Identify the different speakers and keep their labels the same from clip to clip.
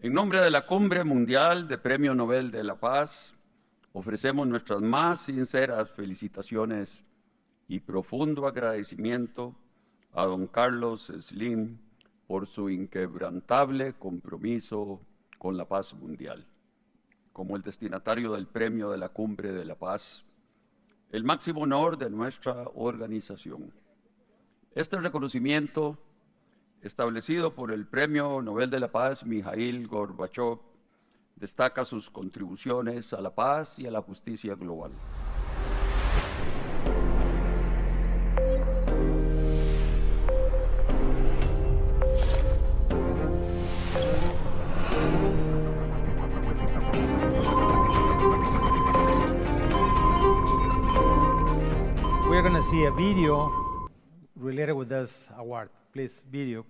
Speaker 1: En nombre de la Cumbre Mundial de Premio Nobel de la Paz, ofrecemos nuestras más sinceras felicitaciones y profundo agradecimiento a don Carlos Slim por su inquebrantable compromiso con la paz mundial. Como el destinatario del Premio de la Cumbre de la Paz, el máximo honor de nuestra organización. Este reconocimiento, establecido por el Premio Nobel de la Paz Mikhail Gorbachev, destaca sus contribuciones a la paz y a la justicia global.
Speaker 2: We're going to see a video related with this award. Please, video.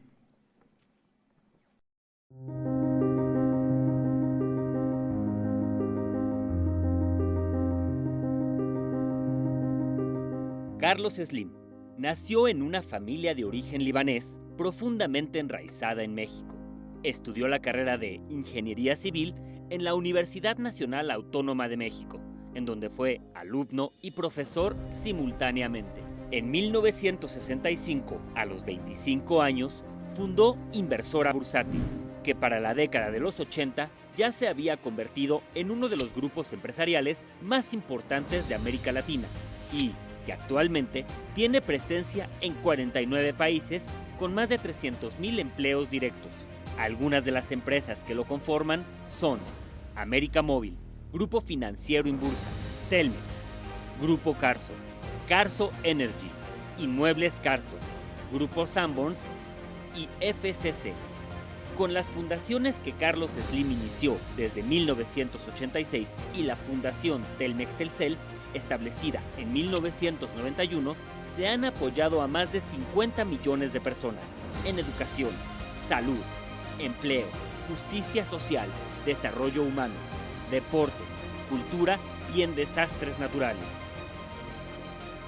Speaker 3: Carlos Slim nació en una familia de origen libanés profundamente enraizada en México. Estudió la carrera de Ingeniería Civil en la Universidad Nacional Autónoma de México, en donde fue alumno y profesor simultáneamente. En 1965, a los 25 años, fundó Inversora Bursátil, que para la década de los 80 ya se había convertido en uno de los grupos empresariales más importantes de América Latina y que actualmente tiene presencia en 49 países con más de 300,000 empleos directos. Algunas de las empresas que lo conforman son América Móvil, Grupo Financiero Inbursa, Telmex, Grupo Carso, Carso Energy, Inmuebles Carso, Grupo Sanborns y FCC. Con las fundaciones que Carlos Slim inició desde 1986 y la Fundación Telmex Telcel, establecida en 1991, se han apoyado a más de 50 millones de personas en educación, salud, empleo, justicia social, desarrollo humano, deporte, cultura y en desastres naturales.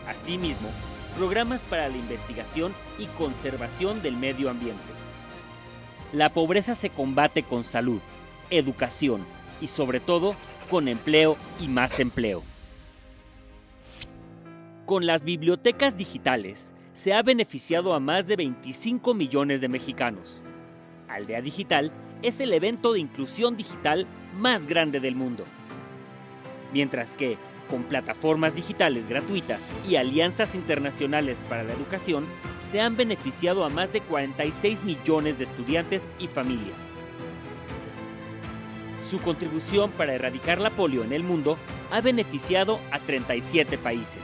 Speaker 3: Asimismo, programas para la investigación y conservación del medio ambiente. La pobreza se combate con salud, educación y sobre todo con empleo y más empleo. Con las bibliotecas digitales se ha beneficiado a más de 25 millones de mexicanos. Aldea Digital es el evento de inclusión digital más grande del mundo. Mientras que, con plataformas digitales gratuitas y alianzas internacionales para la educación, se han beneficiado a más de 46 millones de estudiantes y familias. Su contribución para erradicar la polio en el mundo ha beneficiado a 37 países.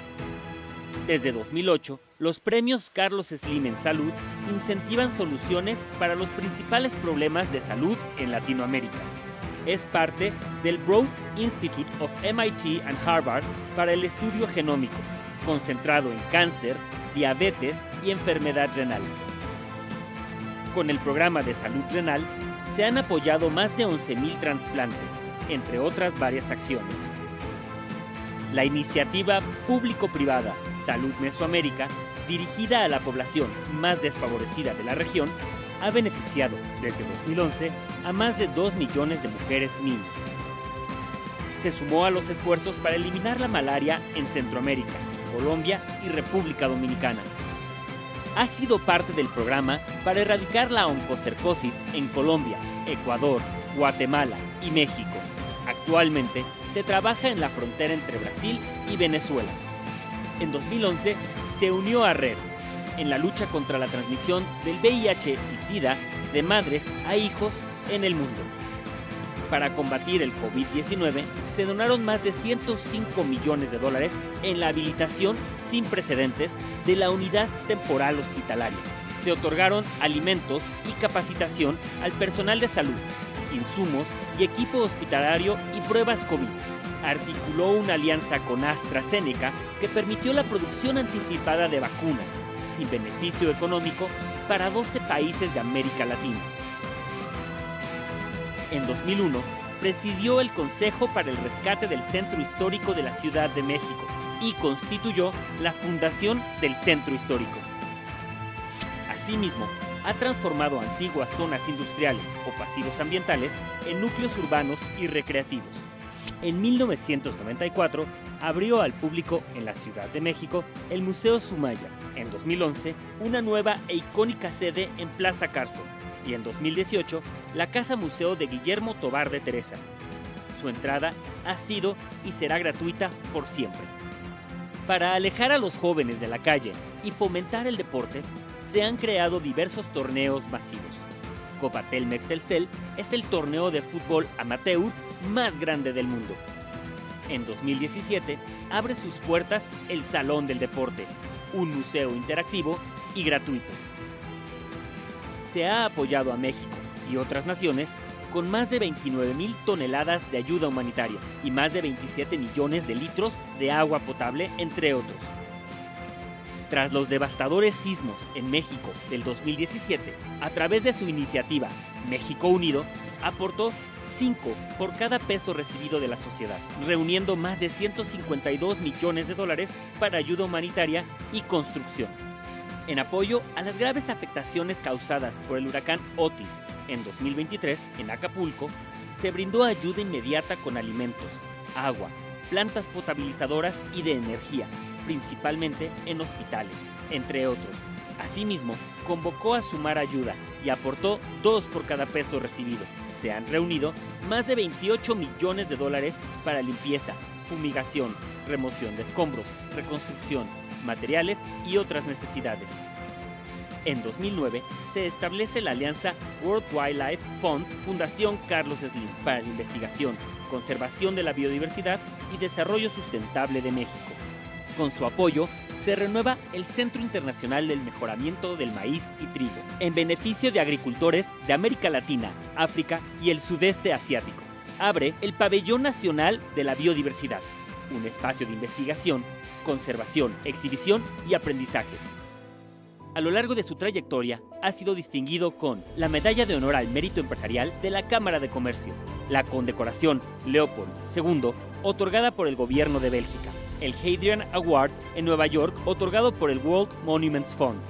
Speaker 3: Desde 2008, los premios Carlos Slim en Salud incentivan soluciones para los principales problemas de salud en Latinoamérica. Es parte del Broad Institute of MIT and Harvard para el estudio genómico, concentrado en cáncer, diabetes y enfermedad renal. Con el programa de salud renal, se han apoyado más de 11,000 trasplantes, entre otras varias acciones. La iniciativa público-privada Salud Mesoamérica, dirigida a la población más desfavorecida de la región, ha beneficiado desde 2011 a más de 2 millones de mujeres y niños. Se sumó a los esfuerzos para eliminar la malaria en Centroamérica, Colombia y República Dominicana. Ha sido parte del programa para erradicar la oncocercosis en Colombia, Ecuador, Guatemala y México. Actualmente se trabaja en la frontera entre Brasil y Venezuela. En 2011 se unió a RED en la lucha contra la transmisión del VIH y SIDA de madres a hijos en el mundo. Para combatir el COVID-19 se donaron más de $105 millones en la habilitación sin precedentes de la unidad temporal hospitalaria. Se otorgaron alimentos y capacitación al personal de salud, insumos y equipo hospitalario y pruebas COVID. Articuló una alianza con AstraZeneca que permitió la producción anticipada de vacunas, sin beneficio económico, para 12 países de América Latina. En 2001, presidió el Consejo para el Rescate del Centro Histórico de la Ciudad de México y constituyó la Fundación del Centro Histórico. Asimismo, ha transformado antiguas zonas industriales o pasivos ambientales en núcleos urbanos y recreativos. En 1994 abrió al público en la Ciudad de México el Museo Sumaya. En 2011, una nueva e icónica sede en Plaza Carso. Y en 2018, la Casa Museo de Guillermo Tovar de Teresa. Su entrada ha sido y será gratuita por siempre. Para alejar a los jóvenes de la calle y fomentar el deporte, se han creado diversos torneos masivos. Copa Telmex Telcel es el torneo de fútbol amateur más grande del mundo. En 2017 abre sus puertas el Salón del Deporte, un museo interactivo y gratuito. Se ha apoyado a México y otras naciones con más de 29,000 toneladas de ayuda humanitaria y más de 27 millones de litros de agua potable, entre otros. Tras los devastadores sismos en México del 2017, a través de su iniciativa México Unido, aportó 5 por cada peso recibido de la sociedad, reuniendo más de 152 millones de dólares para ayuda humanitaria y construcción. En apoyo a las graves afectaciones causadas por el huracán Otis en 2023 en Acapulco, se brindó ayuda inmediata con alimentos, agua, plantas potabilizadoras y de energía, principalmente en hospitales, entre otros. Asimismo, convocó a sumar ayuda y aportó 2 por cada peso recibido. Se han reunido más de 28 millones de dólares para limpieza, fumigación, remoción de escombros, reconstrucción, materiales y otras necesidades. En 2009 se establece la alianza World Wildlife Fund Fundación Carlos Slim para la investigación, conservación de la biodiversidad y desarrollo sustentable de México. Con su apoyo, se renueva el Centro Internacional del Mejoramiento del Maíz y Trigo, en beneficio de agricultores de América Latina, África y el sudeste asiático. Abre el Pabellón Nacional de la Biodiversidad, un espacio de investigación, conservación, exhibición y aprendizaje. A lo largo de su trayectoria, ha sido distinguido con la Medalla de Honor al Mérito Empresarial de la Cámara de Comercio, la condecoración Leopold II, otorgada por el Gobierno de Bélgica, el Hadrian Award en Nueva York, otorgado por el World Monuments Fund.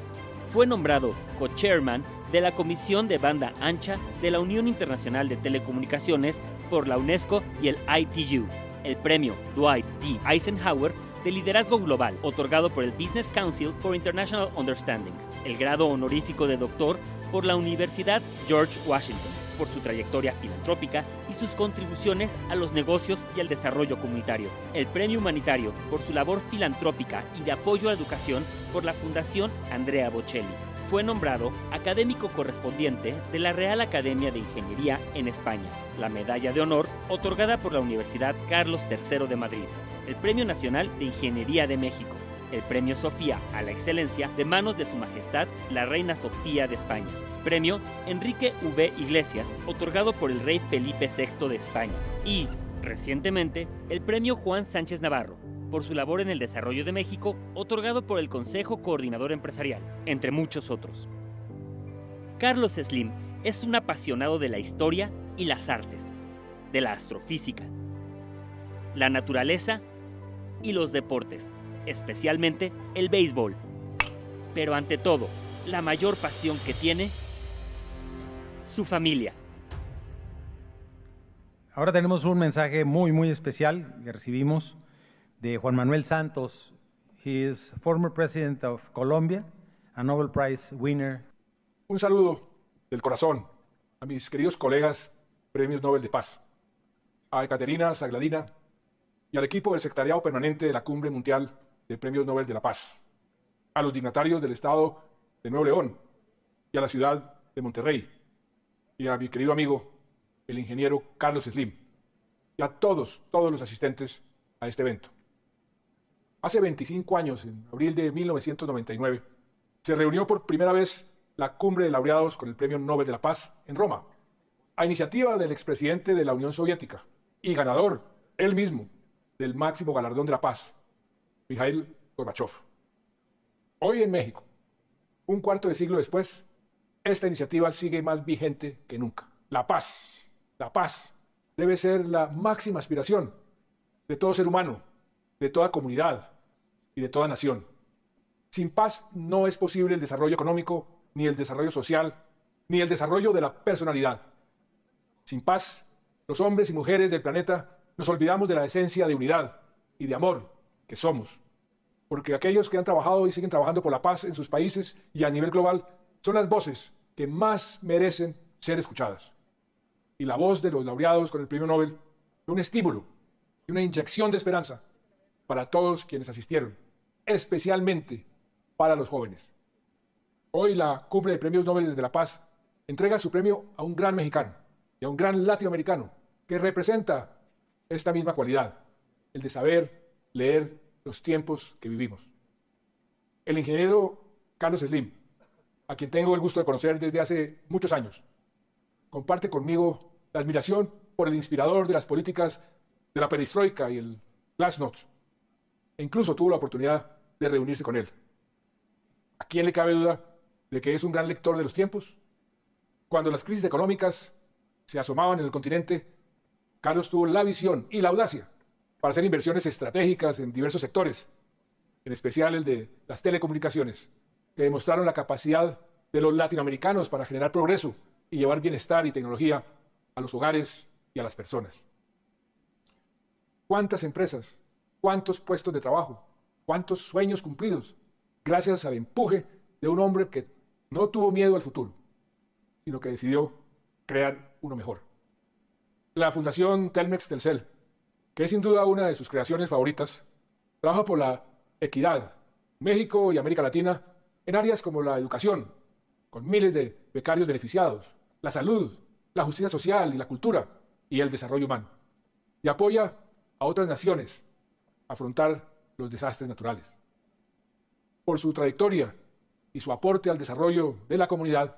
Speaker 3: Fue nombrado co-chairman de la Comisión de Banda Ancha de la Unión Internacional de Telecomunicaciones por la UNESCO y el ITU, el premio Dwight D. Eisenhower de Liderazgo Global, otorgado por el Business Council for International Understanding, el grado honorífico de doctor por la Universidad George Washington, por su trayectoria filantrópica y sus contribuciones a los negocios y al desarrollo comunitario, el premio humanitario por su labor filantrópica y de apoyo a la educación por la Fundación Andrea Bocelli. Fue nombrado académico correspondiente de la Real Academia de Ingeniería en España, la Medalla de Honor otorgada por la Universidad Carlos III de Madrid, el Premio Nacional de Ingeniería de México, el Premio Sofía a la Excelencia de manos de Su Majestad la Reina Sofía de España, Premio Enrique V. Iglesias, otorgado por el Rey Felipe VI de España, y, recientemente, el Premio Juan Sánchez Navarro, por su labor en el desarrollo de México, otorgado por el Consejo Coordinador Empresarial, entre muchos otros. Carlos Slim es un apasionado de la historia y las artes, de la astrofísica, la naturaleza y los deportes, especialmente el béisbol. Pero ante todo, la mayor pasión que tiene, su familia.
Speaker 2: Ahora tenemos un mensaje muy especial que recibimos de Juan Manuel Santos. He is former president of Colombia, a Nobel Prize winner.
Speaker 4: Un saludo del corazón a mis queridos colegas Premios Nobel de Paz, a Ekaterina Sagladina y al equipo del Secretariado Permanente de la Cumbre Mundial de Premios Nobel de la Paz, a los dignatarios del Estado de Nuevo León y a la ciudad de Monterrey, y a mi querido amigo, el ingeniero Carlos Slim, y a todos los asistentes a este evento. Hace 25 años, en abril de 1999, se reunió por primera vez la Cumbre de Laureados con el Premio Nobel de la Paz en Roma, a iniciativa del expresidente de la Unión Soviética y ganador, él mismo, del máximo galardón de la paz, Mikhail Gorbachev. Hoy en México, un cuarto de siglo después, esta iniciativa sigue más vigente que nunca. La paz debe ser la máxima aspiración de todo ser humano, de toda comunidad y de toda nación. Sin paz no es posible el desarrollo económico, ni el desarrollo social, ni el desarrollo de la personalidad. Sin paz, los hombres y mujeres del planeta nos olvidamos de la esencia de unidad y de amor que somos. Porque aquellos que han trabajado y siguen trabajando por la paz en sus países y a nivel global son las voces que más merecen ser escuchadas. Y la voz de los laureados con el Premio Nobel fue un estímulo y una inyección de esperanza para todos quienes asistieron, especialmente para los jóvenes. Hoy la Cumbre de Premios Nobel de la Paz entrega su premio a un gran mexicano y a un gran latinoamericano que representa esta misma cualidad, el de saber leer los tiempos que vivimos. El ingeniero Carlos Slim, a quien tengo el gusto de conocer desde hace muchos años, comparte conmigo la admiración por el inspirador de las políticas de la perestroika y el glasnost, e incluso tuvo la oportunidad de reunirse con él. ¿A quién le cabe duda de que es un gran lector de los tiempos? Cuando las crisis económicas se asomaban en el continente, Carlos tuvo la visión y la audacia para hacer inversiones estratégicas en diversos sectores, en especial el de las telecomunicaciones, que demostraron la capacidad de los latinoamericanos para generar progreso y llevar bienestar y tecnología a los hogares y a las personas. ¿Cuántas empresas, cuántos puestos de trabajo, cuántos sueños cumplidos, gracias al empuje de un hombre que no tuvo miedo al futuro, sino que decidió crear uno mejor? La Fundación Telmex-Telcel, que es sin duda una de sus creaciones favoritas, trabaja por la equidad en México y América Latina en áreas como la educación, con miles de becarios beneficiados, la salud, la justicia social y la cultura y el desarrollo humano, y apoya a otras naciones a afrontar los desastres naturales. Por su trayectoria y su aporte al desarrollo de la comunidad,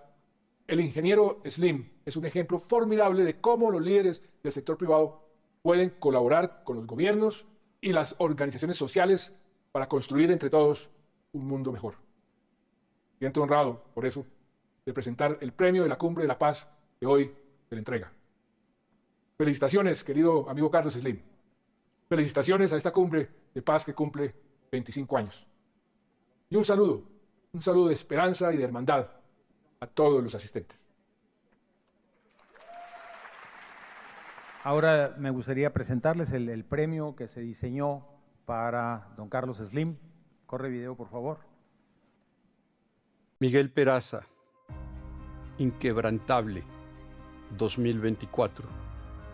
Speaker 4: el ingeniero Slim es un ejemplo formidable de cómo los líderes del sector privado pueden colaborar con los gobiernos y las organizaciones sociales para construir entre todos un mundo mejor. Siento honrado, por eso, de presentar el premio de la Cumbre de la Paz que hoy se le entrega. Felicitaciones, querido amigo Carlos Slim. Felicitaciones a esta Cumbre de Paz que cumple 25 años. Y un saludo de esperanza y de hermandad a todos los asistentes.
Speaker 2: Ahora me gustaría presentarles el premio que se diseñó para don Carlos Slim. Corre video, por favor.
Speaker 5: Miguel Peraza, Inquebrantable, 2024.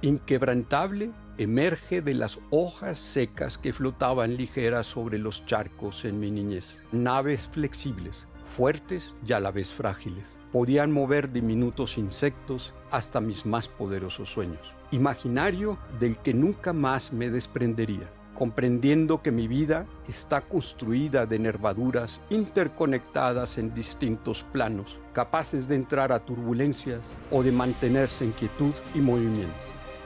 Speaker 5: Inquebrantable emerge de las hojas secas que flotaban ligeras sobre los charcos en mi niñez. Naves flexibles, fuertes y a la vez frágiles. Podían mover diminutos insectos hasta mis más poderosos sueños. Imaginario del que nunca más me desprendería, comprendiendo que mi vida está construida de nervaduras interconectadas en distintos planos, capaces de entrar a turbulencias o de mantenerse en quietud y movimiento.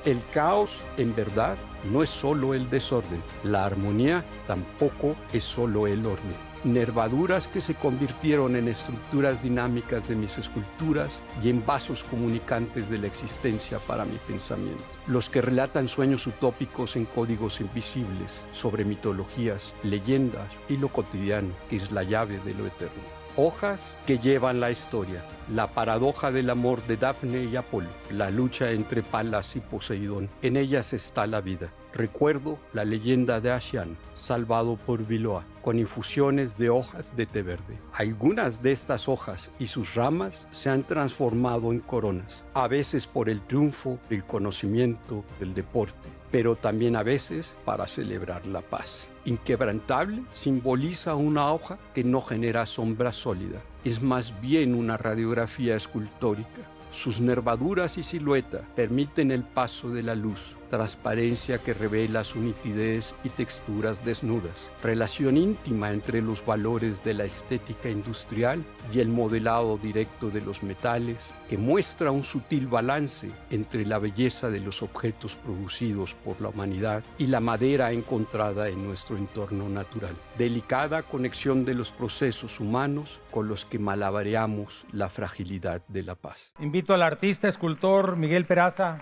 Speaker 5: El caos, en verdad, no es solo el desorden. La armonía tampoco es solo el orden. Nervaduras que se convirtieron en estructuras dinámicas de mis esculturas y en vasos comunicantes de la existencia para mi pensamiento. Los que relatan sueños utópicos en códigos invisibles sobre mitologías, leyendas y lo cotidiano, que es la llave de lo eterno. Hojas que llevan la historia, la paradoja del amor de Dafne y Apolo, la lucha entre Palas y Poseidón. En ellas está la vida. Recuerdo la leyenda de Ashian, salvado por Biloa, con infusiones de hojas de té verde. Algunas de estas hojas y sus ramas se han transformado en coronas, a veces por el triunfo, el conocimiento, el deporte, pero también a veces para celebrar la paz. Inquebrantable simboliza una hoja que no genera sombra sólida, es más bien una radiografía escultórica. Sus nervaduras y silueta permiten el paso de la luz, transparencia que revela su nitidez y texturas desnudas, relación íntima entre los valores de la estética industrial y el modelado directo de los metales, que muestra un sutil balance entre la belleza de los objetos producidos por la humanidad y la madera encontrada en nuestro entorno natural. Delicada conexión de los procesos humanos con los que malabareamos la fragilidad de la paz.
Speaker 2: Invito al artista escultor Miguel Peraza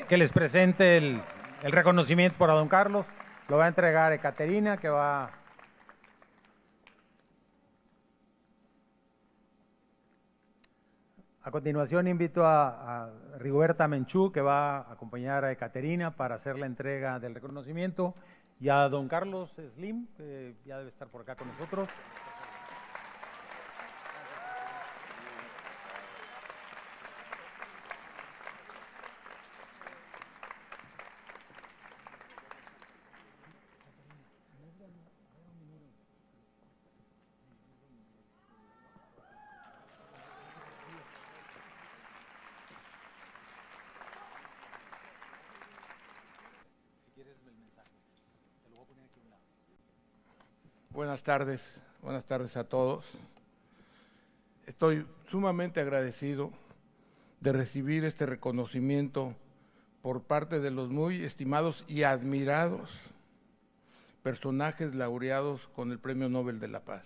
Speaker 2: que les presente el reconocimiento por a don Carlos. Lo va a entregar Ekaterina, que va A continuación invito a Rigoberta Menchú, que va a acompañar a Ekaterina para hacer la entrega del reconocimiento, y a don Carlos Slim, que ya debe estar por acá con nosotros.
Speaker 6: Buenas tardes a todos. Estoy sumamente agradecido de recibir este reconocimiento por parte de los muy estimados y admirados personajes laureados con el Premio Nobel de la Paz.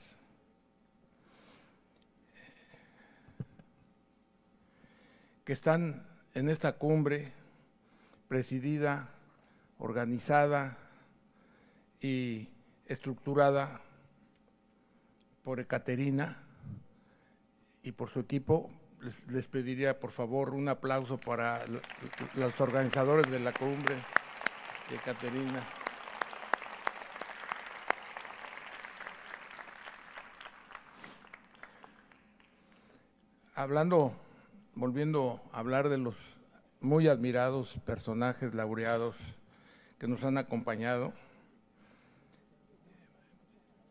Speaker 6: Que están en esta cumbre presidida, organizada y estructurada por Ekaterina y por su equipo. Les pediría por favor un aplauso para los organizadores de la cumbre y Ekaterina. Volviendo a hablar de los muy admirados personajes laureados que nos han acompañado,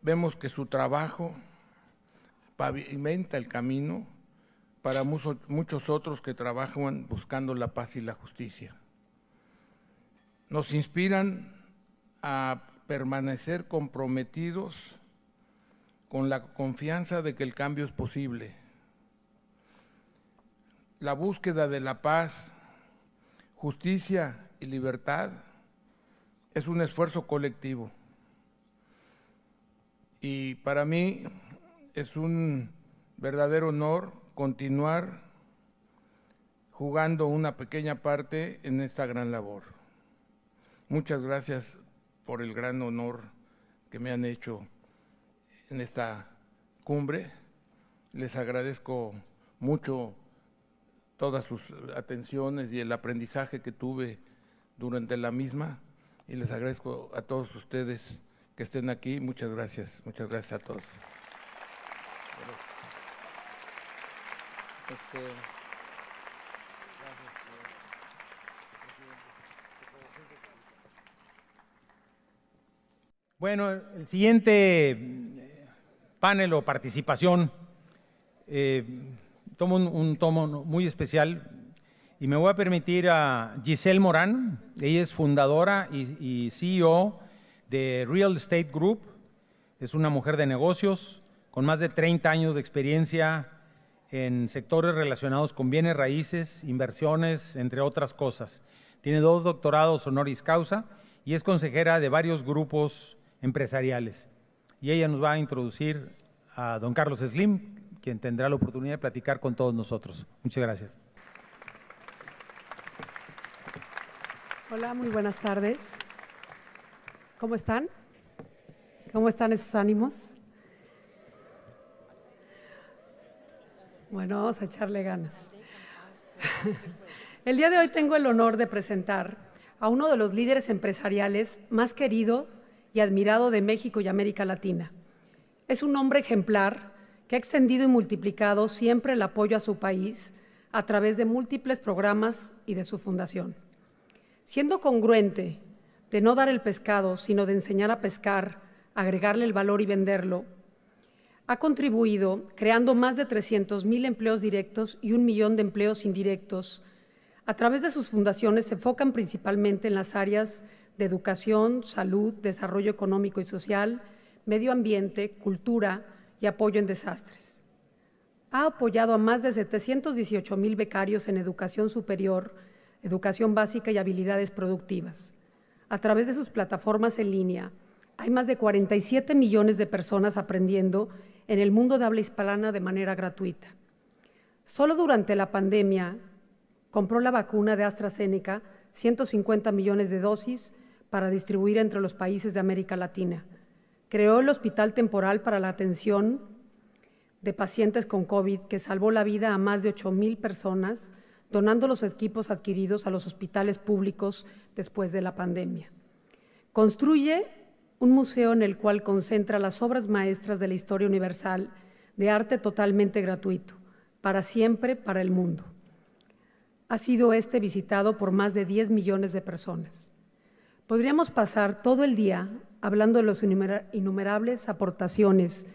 Speaker 6: vemos que su trabajo pavimenta el camino para muchos otros que trabajan buscando la paz y la justicia. Nos inspiran a permanecer comprometidos con la confianza de que el cambio es posible. La búsqueda de la paz, justicia y libertad es un esfuerzo colectivo. Y para mí es un verdadero honor continuar jugando una pequeña parte en esta gran labor. Muchas gracias por el gran honor que me han hecho en esta cumbre. Les agradezco mucho todas sus atenciones y el aprendizaje que tuve durante la misma, y les agradezco a todos ustedes que estén aquí. Muchas gracias a todos.
Speaker 2: Bueno, el siguiente panel o participación toma un tomo muy especial y me voy a permitir a Giselle Morán. Ella es fundadora y CEO de Real Estate Group. Es una mujer de negocios con más de 30 años de experiencia en sectores relacionados con bienes raíces, inversiones, entre otras cosas. Tiene 2 doctorados honoris causa y es consejera de varios grupos empresariales. Y ella nos va a introducir a don Carlos Slim, quien tendrá la oportunidad de platicar con todos nosotros. Muchas gracias.
Speaker 7: Hola, muy buenas tardes. ¿Cómo están? ¿Cómo están esos ánimos? Bueno, vamos a echarle ganas. El día de hoy tengo el honor de presentar a uno de los líderes empresariales más querido y admirado de México y América Latina. Es un hombre ejemplar que ha extendido y multiplicado siempre el apoyo a su país a través de múltiples programas y de su fundación. Siendo congruente de no dar el pescado, sino de enseñar a pescar, agregarle el valor y venderlo, ha contribuido creando más de 300,000 empleos directos y 1 millón de empleos indirectos. A través de sus fundaciones se enfocan principalmente en las áreas de educación, salud, desarrollo económico y social, medio ambiente, cultura y apoyo en desastres. Ha apoyado a más de 718,000 becarios en educación superior, educación básica y habilidades productivas. A través de sus plataformas en línea, hay más de 47 millones de personas aprendiendo en el mundo de habla hispana de manera gratuita. Solo durante la pandemia compró la vacuna de AstraZeneca, 150 millones de dosis para distribuir entre los países de América Latina. Creó el Hospital Temporal para la atención de pacientes con COVID que salvó la vida a más de 8,000 personas, donando los equipos adquiridos a los hospitales públicos después de la pandemia. Construye un museo en el cual concentra las obras maestras de la historia universal de arte totalmente gratuito, para siempre, para el mundo. Ha sido visitado por más de 10 millones de personas. Podríamos pasar todo el día hablando de las innumerables aportaciones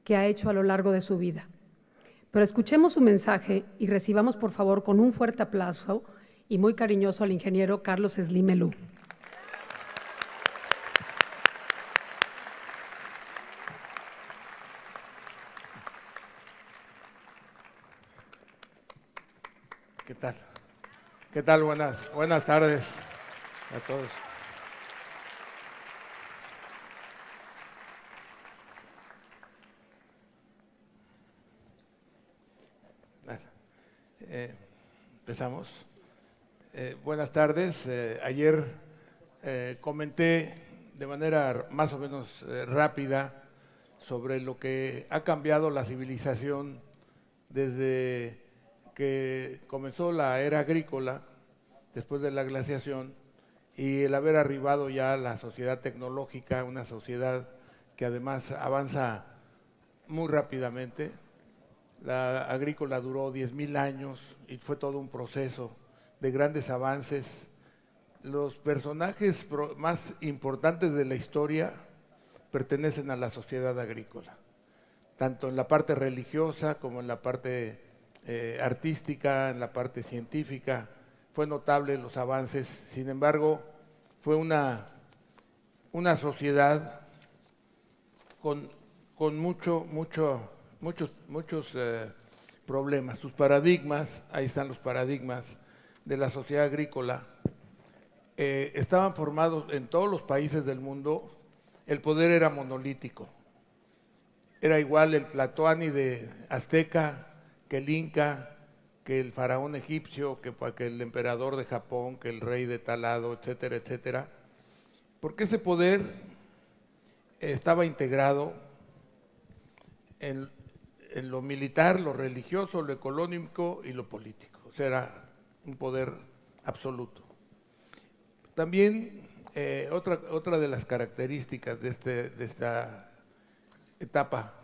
Speaker 7: que ha hecho a lo largo de su vida. Pero escuchemos su mensaje y recibamos, por favor, con un fuerte aplauso y muy cariñoso al ingeniero Carlos Slim Elú.
Speaker 6: ¿Qué tal? ¿Qué tal? Buenas tardes a todos. Empezamos. Buenas tardes. Ayer comenté de manera más o menos rápida sobre lo que ha cambiado la civilización desde que comenzó la era agrícola, después de la glaciación, y el haber arribado ya a la sociedad tecnológica, una sociedad que además avanza muy rápidamente. La agrícola duró 10,000 años y fue todo un proceso de grandes avances. Los personajes más importantes de la historia pertenecen a la sociedad agrícola, tanto en la parte religiosa como en la parte artística, en la parte científica. Fue notable los avances. Sin embargo, fue una sociedad con muchos problemas. Sus paradigmas, ahí están los paradigmas de la sociedad agrícola, estaban formados en todos los países del mundo. El poder era monolítico. Era igual el tlatoani de azteca, que el inca, que el faraón egipcio, que el emperador de Japón, que el rey de tal lado, etcétera, etcétera. Porque ese poder estaba integrado en lo militar, lo religioso, lo económico y lo político. O sea, era un poder absoluto. También otra de las características de esta etapa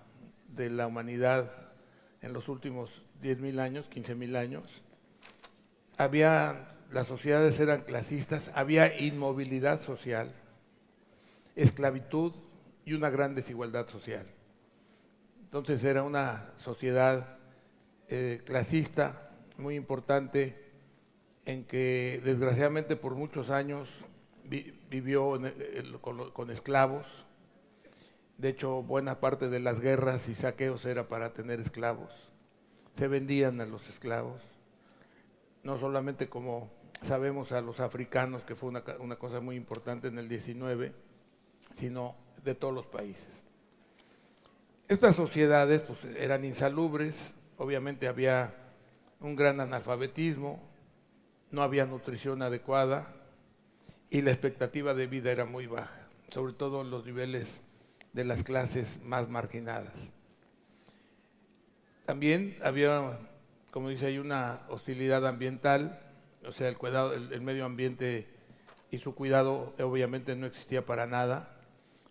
Speaker 6: de la humanidad en los últimos 10,000 años, 15,000 años, las sociedades eran clasistas, había inmovilidad social, esclavitud y una gran desigualdad social. Entonces era una sociedad clasista muy importante, en que desgraciadamente por muchos años vivió con esclavos. De hecho, buena parte de las guerras y saqueos era para tener esclavos. Se vendían a los esclavos, no solamente, como sabemos, a los africanos, que fue una cosa muy importante en el 19, sino de todos los países. Estas sociedades pues, eran insalubres, obviamente había un gran analfabetismo, no había nutrición adecuada y la expectativa de vida era muy baja, sobre todo en los niveles de las clases más marginadas. También había, como dice, hay una hostilidad ambiental, o sea, el medio ambiente y su cuidado obviamente no existía para nada.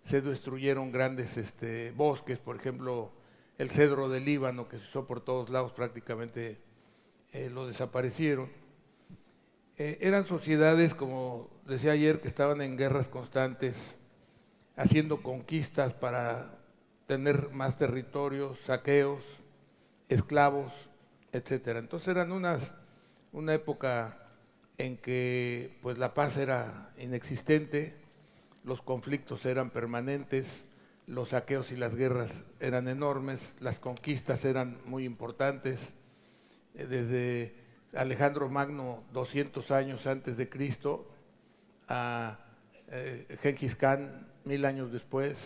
Speaker 6: Se destruyeron grandes bosques, por ejemplo, el cedro del Líbano, que se usó por todos lados, prácticamente lo desaparecieron. Eran sociedades, como decía ayer, que estaban en guerras constantes, haciendo conquistas para tener más territorios, saqueos, esclavos, etcétera. Entonces eran una época en que pues la paz era inexistente, los conflictos eran permanentes, los saqueos y las guerras eran enormes, las conquistas eran muy importantes. Desde Alejandro Magno, 200 años antes de Cristo, a Gengis Khan, 1000 años después,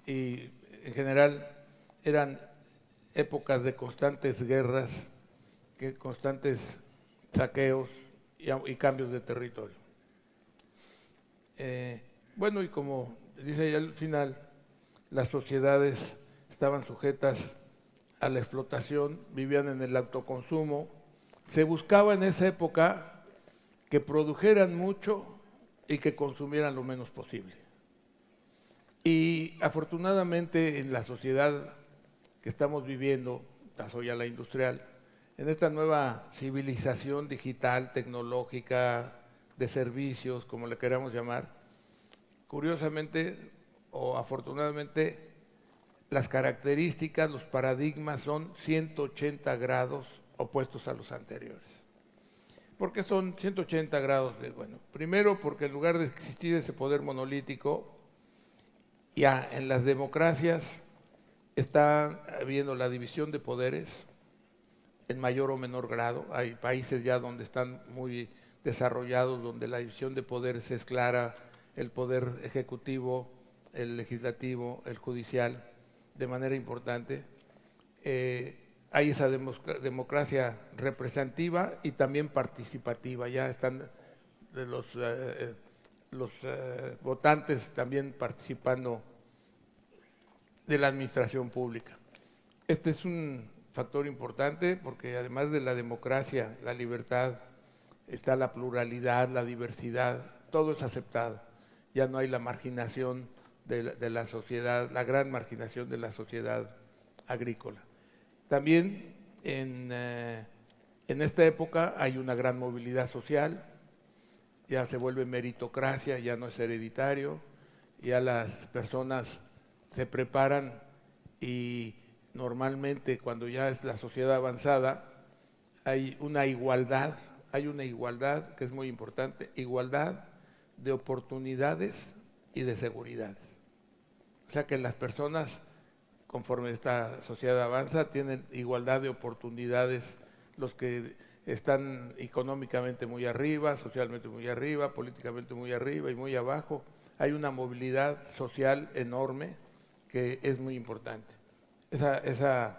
Speaker 6: y en general eran épocas de constantes guerras, constantes saqueos y cambios de territorio. Bueno, y como dice ahí al final, las sociedades estaban sujetas a la explotación, vivían en el autoconsumo. Se buscaba en esa época que produjeran mucho y que consumieran lo menos posible. Y afortunadamente en la sociedad que estamos viviendo, pasó ya la industrial, en esta nueva civilización digital, tecnológica, de servicios, como le queramos llamar, curiosamente o afortunadamente, las características, los paradigmas son 180 grados opuestos a los anteriores. ¿Por qué son 180 grados? Bueno, primero porque en lugar de existir ese poder monolítico, ya en las democracias está habiendo la división de poderes en mayor o menor grado. Hay países ya donde están muy desarrollados, donde la división de poderes es clara, el poder ejecutivo, el legislativo, el judicial, de manera importante. Hay esa democracia representativa y también participativa. Ya están los votantes también participando de la administración pública. Este es un factor importante porque además de la democracia, la libertad, está la pluralidad, la diversidad, todo es aceptado. Ya no hay la marginación de la sociedad, la gran marginación de la sociedad agrícola. También en esta época hay una gran movilidad social, ya se vuelve meritocracia, ya no es hereditario, ya las personas se preparan y normalmente cuando ya es la sociedad avanzada hay una igualdad que es muy importante, igualdad de oportunidades y de seguridades. O sea que las personas, conforme esta sociedad avanza, tienen igualdad de oportunidades, los que están económicamente muy arriba, socialmente muy arriba, políticamente muy arriba y muy abajo. Hay una movilidad social enorme que es muy importante. Esa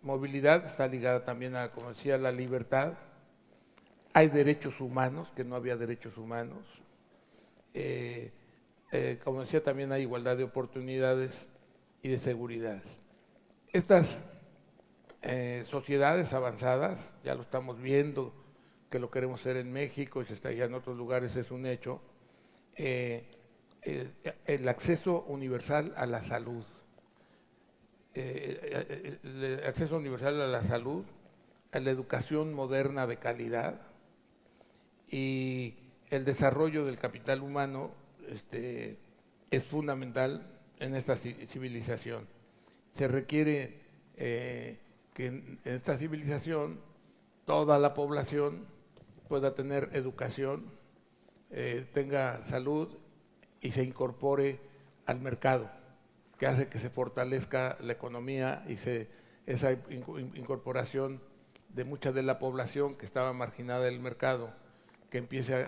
Speaker 6: movilidad está ligada también a, como decía, la libertad. Hay derechos humanos, que no había derechos humanos. Como decía, también hay igualdad de oportunidades y de seguridades. Estas sociedades avanzadas, ya lo estamos viendo, que lo queremos hacer en México y se está ya en otros lugares, es un hecho, el acceso universal a la salud. El acceso universal a la salud, a la educación moderna de calidad y el desarrollo del capital humano es fundamental en esta civilización. Se requiere que en esta civilización toda la población pueda tener educación, tenga salud y se incorpore al mercado, que hace que se fortalezca la economía y esa incorporación de mucha de la población que estaba marginada del mercado, que empiece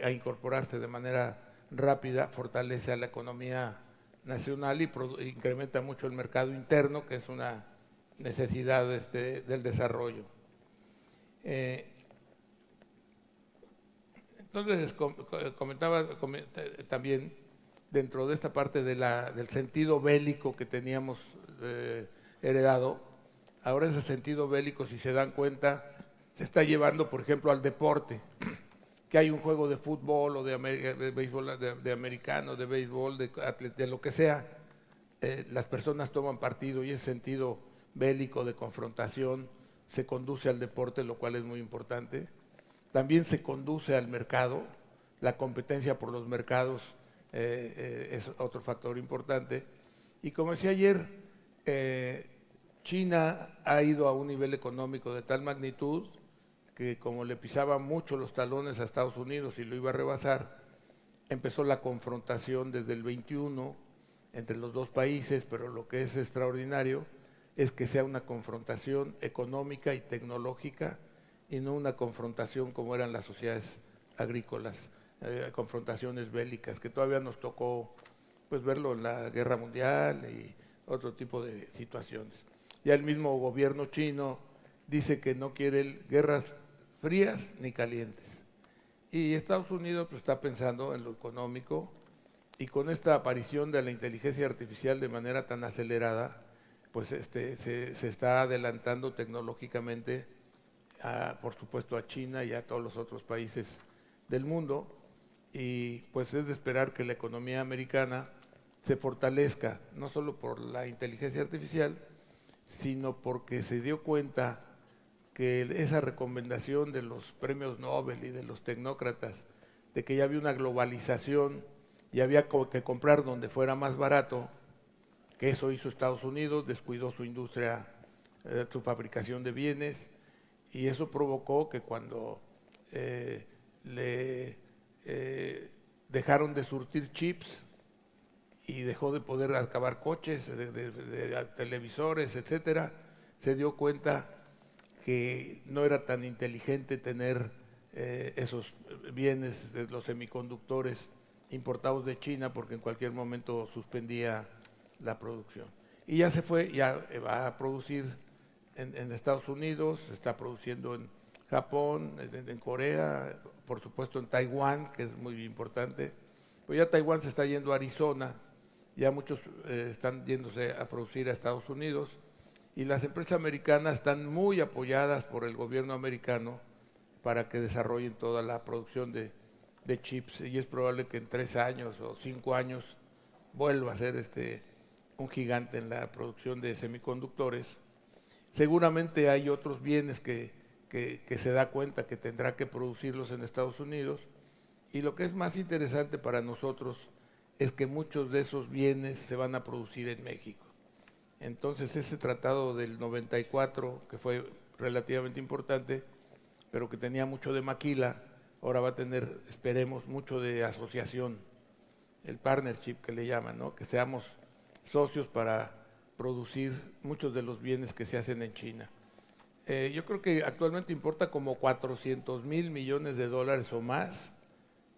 Speaker 6: a incorporarse de manera rápida, fortalece a la economía nacional y incrementa mucho el mercado interno, que es una necesidad del desarrollo. Entonces, comentaba también, dentro de esta parte del sentido bélico que teníamos heredado, ahora ese sentido bélico, si se dan cuenta, se está llevando, por ejemplo, al deporte, que hay un juego de fútbol o de béisbol, de americano, de béisbol, de lo que sea, las personas toman partido y ese sentido bélico de confrontación se conduce al deporte, lo cual es muy importante. También se conduce al mercado, la competencia por los mercados es otro factor importante. Y como decía ayer, China ha ido a un nivel económico de tal magnitud que como le pisaba mucho los talones a Estados Unidos y lo iba a rebasar, empezó la confrontación desde el 21 entre los dos países, pero lo que es extraordinario es que sea una confrontación económica y tecnológica y no una confrontación como eran las sociedades agrícolas, confrontaciones bélicas, que todavía nos tocó pues verlo en la Guerra Mundial y otro tipo de situaciones. Ya el mismo gobierno chino dice que no quiere guerras frías ni calientes. Y Estados Unidos pues, está pensando en lo económico y con esta aparición de la inteligencia artificial de manera tan acelerada, pues se está adelantando tecnológicamente, por supuesto, a China y a todos los otros países del mundo, y pues es de esperar que la economía americana se fortalezca, no solo por la inteligencia artificial, sino porque se dio cuenta que esa recomendación de los premios Nobel y de los tecnócratas, de que ya había una globalización y había que comprar donde fuera más barato, que eso hizo Estados Unidos, descuidó su industria, su fabricación de bienes, y eso provocó que cuando dejaron de surtir chips y dejó de poder acabar coches, de televisores, etcétera, se dio cuenta que no era tan inteligente tener esos bienes de los semiconductores importados de China, porque en cualquier momento suspendía la producción. Y ya se fue, ya va a producir en Estados Unidos, está produciendo en Japón, en Corea, por supuesto en Taiwán, que es muy importante. Pues ya Taiwán se está yendo a Arizona, ya muchos están yéndose a producir a Estados Unidos, y las empresas americanas están muy apoyadas por el gobierno americano para que desarrollen toda la producción de chips, y es probable que en 3 años o 5 años vuelva a ser un gigante en la producción de semiconductores. Seguramente hay otros bienes que se da cuenta que tendrá que producirlos en Estados Unidos, y lo que es más interesante para nosotros es que muchos de esos bienes se van a producir en México. Entonces ese tratado del 94, que fue relativamente importante, pero que tenía mucho de maquila, ahora va a tener, esperemos, mucho de asociación, el partnership que le llaman, ¿no? Que seamos socios para producir muchos de los bienes que se hacen en China. Yo creo que actualmente importa como 400,000 millones de dólares o más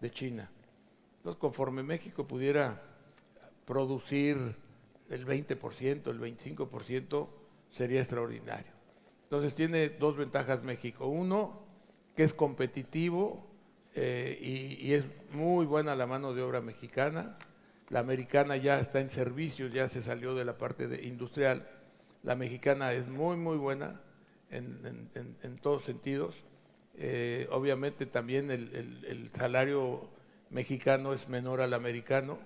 Speaker 6: de China. Entonces, conforme México pudiera producir el 20%, el 25%, sería extraordinario. Entonces, tiene 2 ventajas México. Uno, que es competitivo y es muy buena la mano de obra mexicana. La americana ya está en servicios, ya se salió de la parte industrial. La mexicana es muy, muy buena en todos sentidos. Obviamente también el salario mexicano es menor al americano,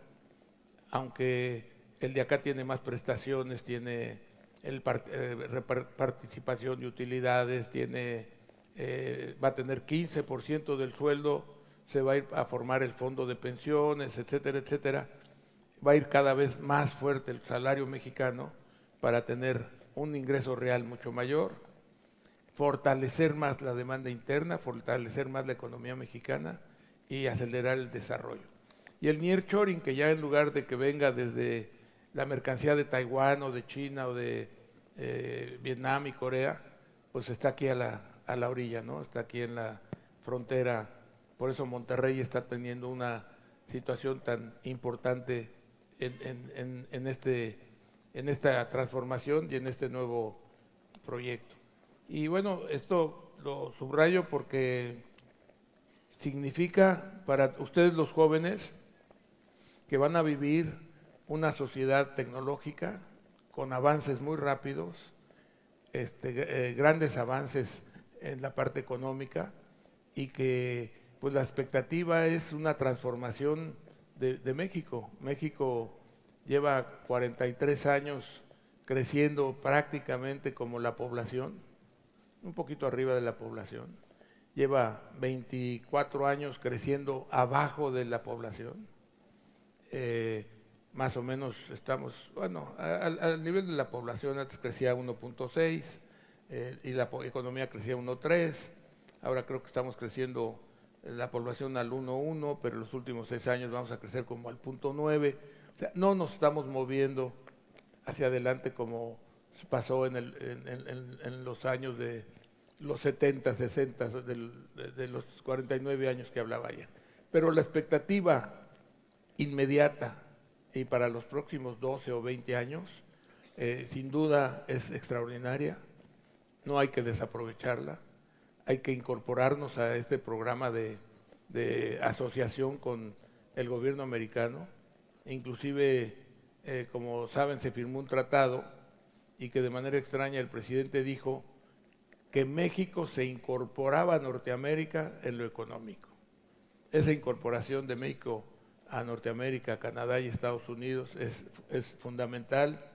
Speaker 6: aunque el de acá tiene más prestaciones, tiene participación de utilidades, va a tener 15% del sueldo, se va a ir a formar el fondo de pensiones, etcétera, etcétera. Va a ir cada vez más fuerte el salario mexicano para tener un ingreso real mucho mayor, fortalecer más la demanda interna, fortalecer más la economía mexicana y acelerar el desarrollo. Y el nearshoring, que ya en lugar de que venga desde la mercancía de Taiwán o de China o de Vietnam y Corea, pues está aquí a la orilla, ¿no? Está aquí en la frontera. Por eso Monterrey está teniendo una situación tan importante en esta transformación y en este nuevo proyecto. Y bueno, esto lo subrayo porque significa para ustedes los jóvenes que van a vivir una sociedad tecnológica con avances muy rápidos, grandes avances en la parte económica, y que pues la expectativa es una transformación de México. México lleva 43 años creciendo prácticamente como la población, un poquito arriba de la población. Lleva 24 años creciendo abajo de la población. Más o menos estamos, bueno, al nivel de la población antes crecía 1.6 y la economía crecía 1.3. Ahora creo que estamos creciendo la población al 1.1, pero en los últimos 6 años vamos a crecer como al 0.9. O sea, no nos estamos moviendo hacia adelante como pasó en los años de los 70, 60, de los 49 años que hablaba ayer. Pero la expectativa inmediata y para los próximos 12 o 20 años, sin duda es extraordinaria. No hay que desaprovecharla. Hay que incorporarnos a este programa de asociación con el gobierno americano. Inclusive, como saben, se firmó un tratado y que de manera extraña el presidente dijo que México se incorporaba a Norteamérica en lo económico. Esa incorporación de México a Norteamérica, Canadá y Estados Unidos es fundamental,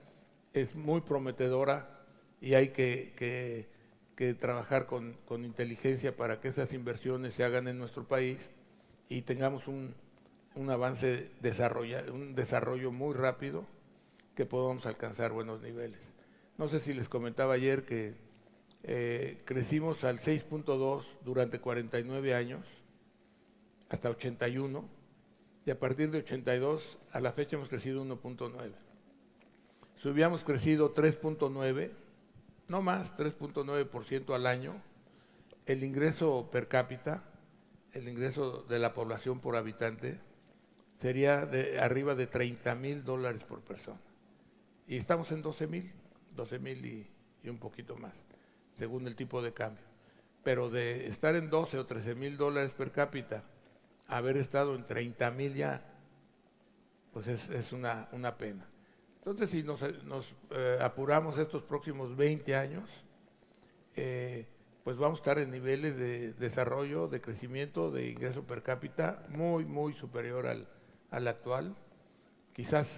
Speaker 6: es muy prometedora y hay que trabajar con inteligencia para que esas inversiones se hagan en nuestro país y tengamos un avance, un desarrollo muy rápido, que podamos alcanzar buenos niveles. No sé si les comentaba ayer que crecimos al 6.2 durante 49 años, hasta 81, y a partir de 82 a la fecha hemos crecido 1.9. Si hubiéramos crecido 3.9, no más, 3.9% al año, el ingreso per cápita, el ingreso de la población por habitante, sería de arriba de $30,000 por persona. Y estamos en 12,000 y un poquito más, según el tipo de cambio. Pero de estar en 12 o $13,000 per cápita, haber estado en 30,000 ya, pues es una pena. Entonces, si nos apuramos estos próximos 20 años, pues vamos a estar en niveles de desarrollo, de crecimiento, de ingreso per cápita muy, muy superior al actual. Quizás,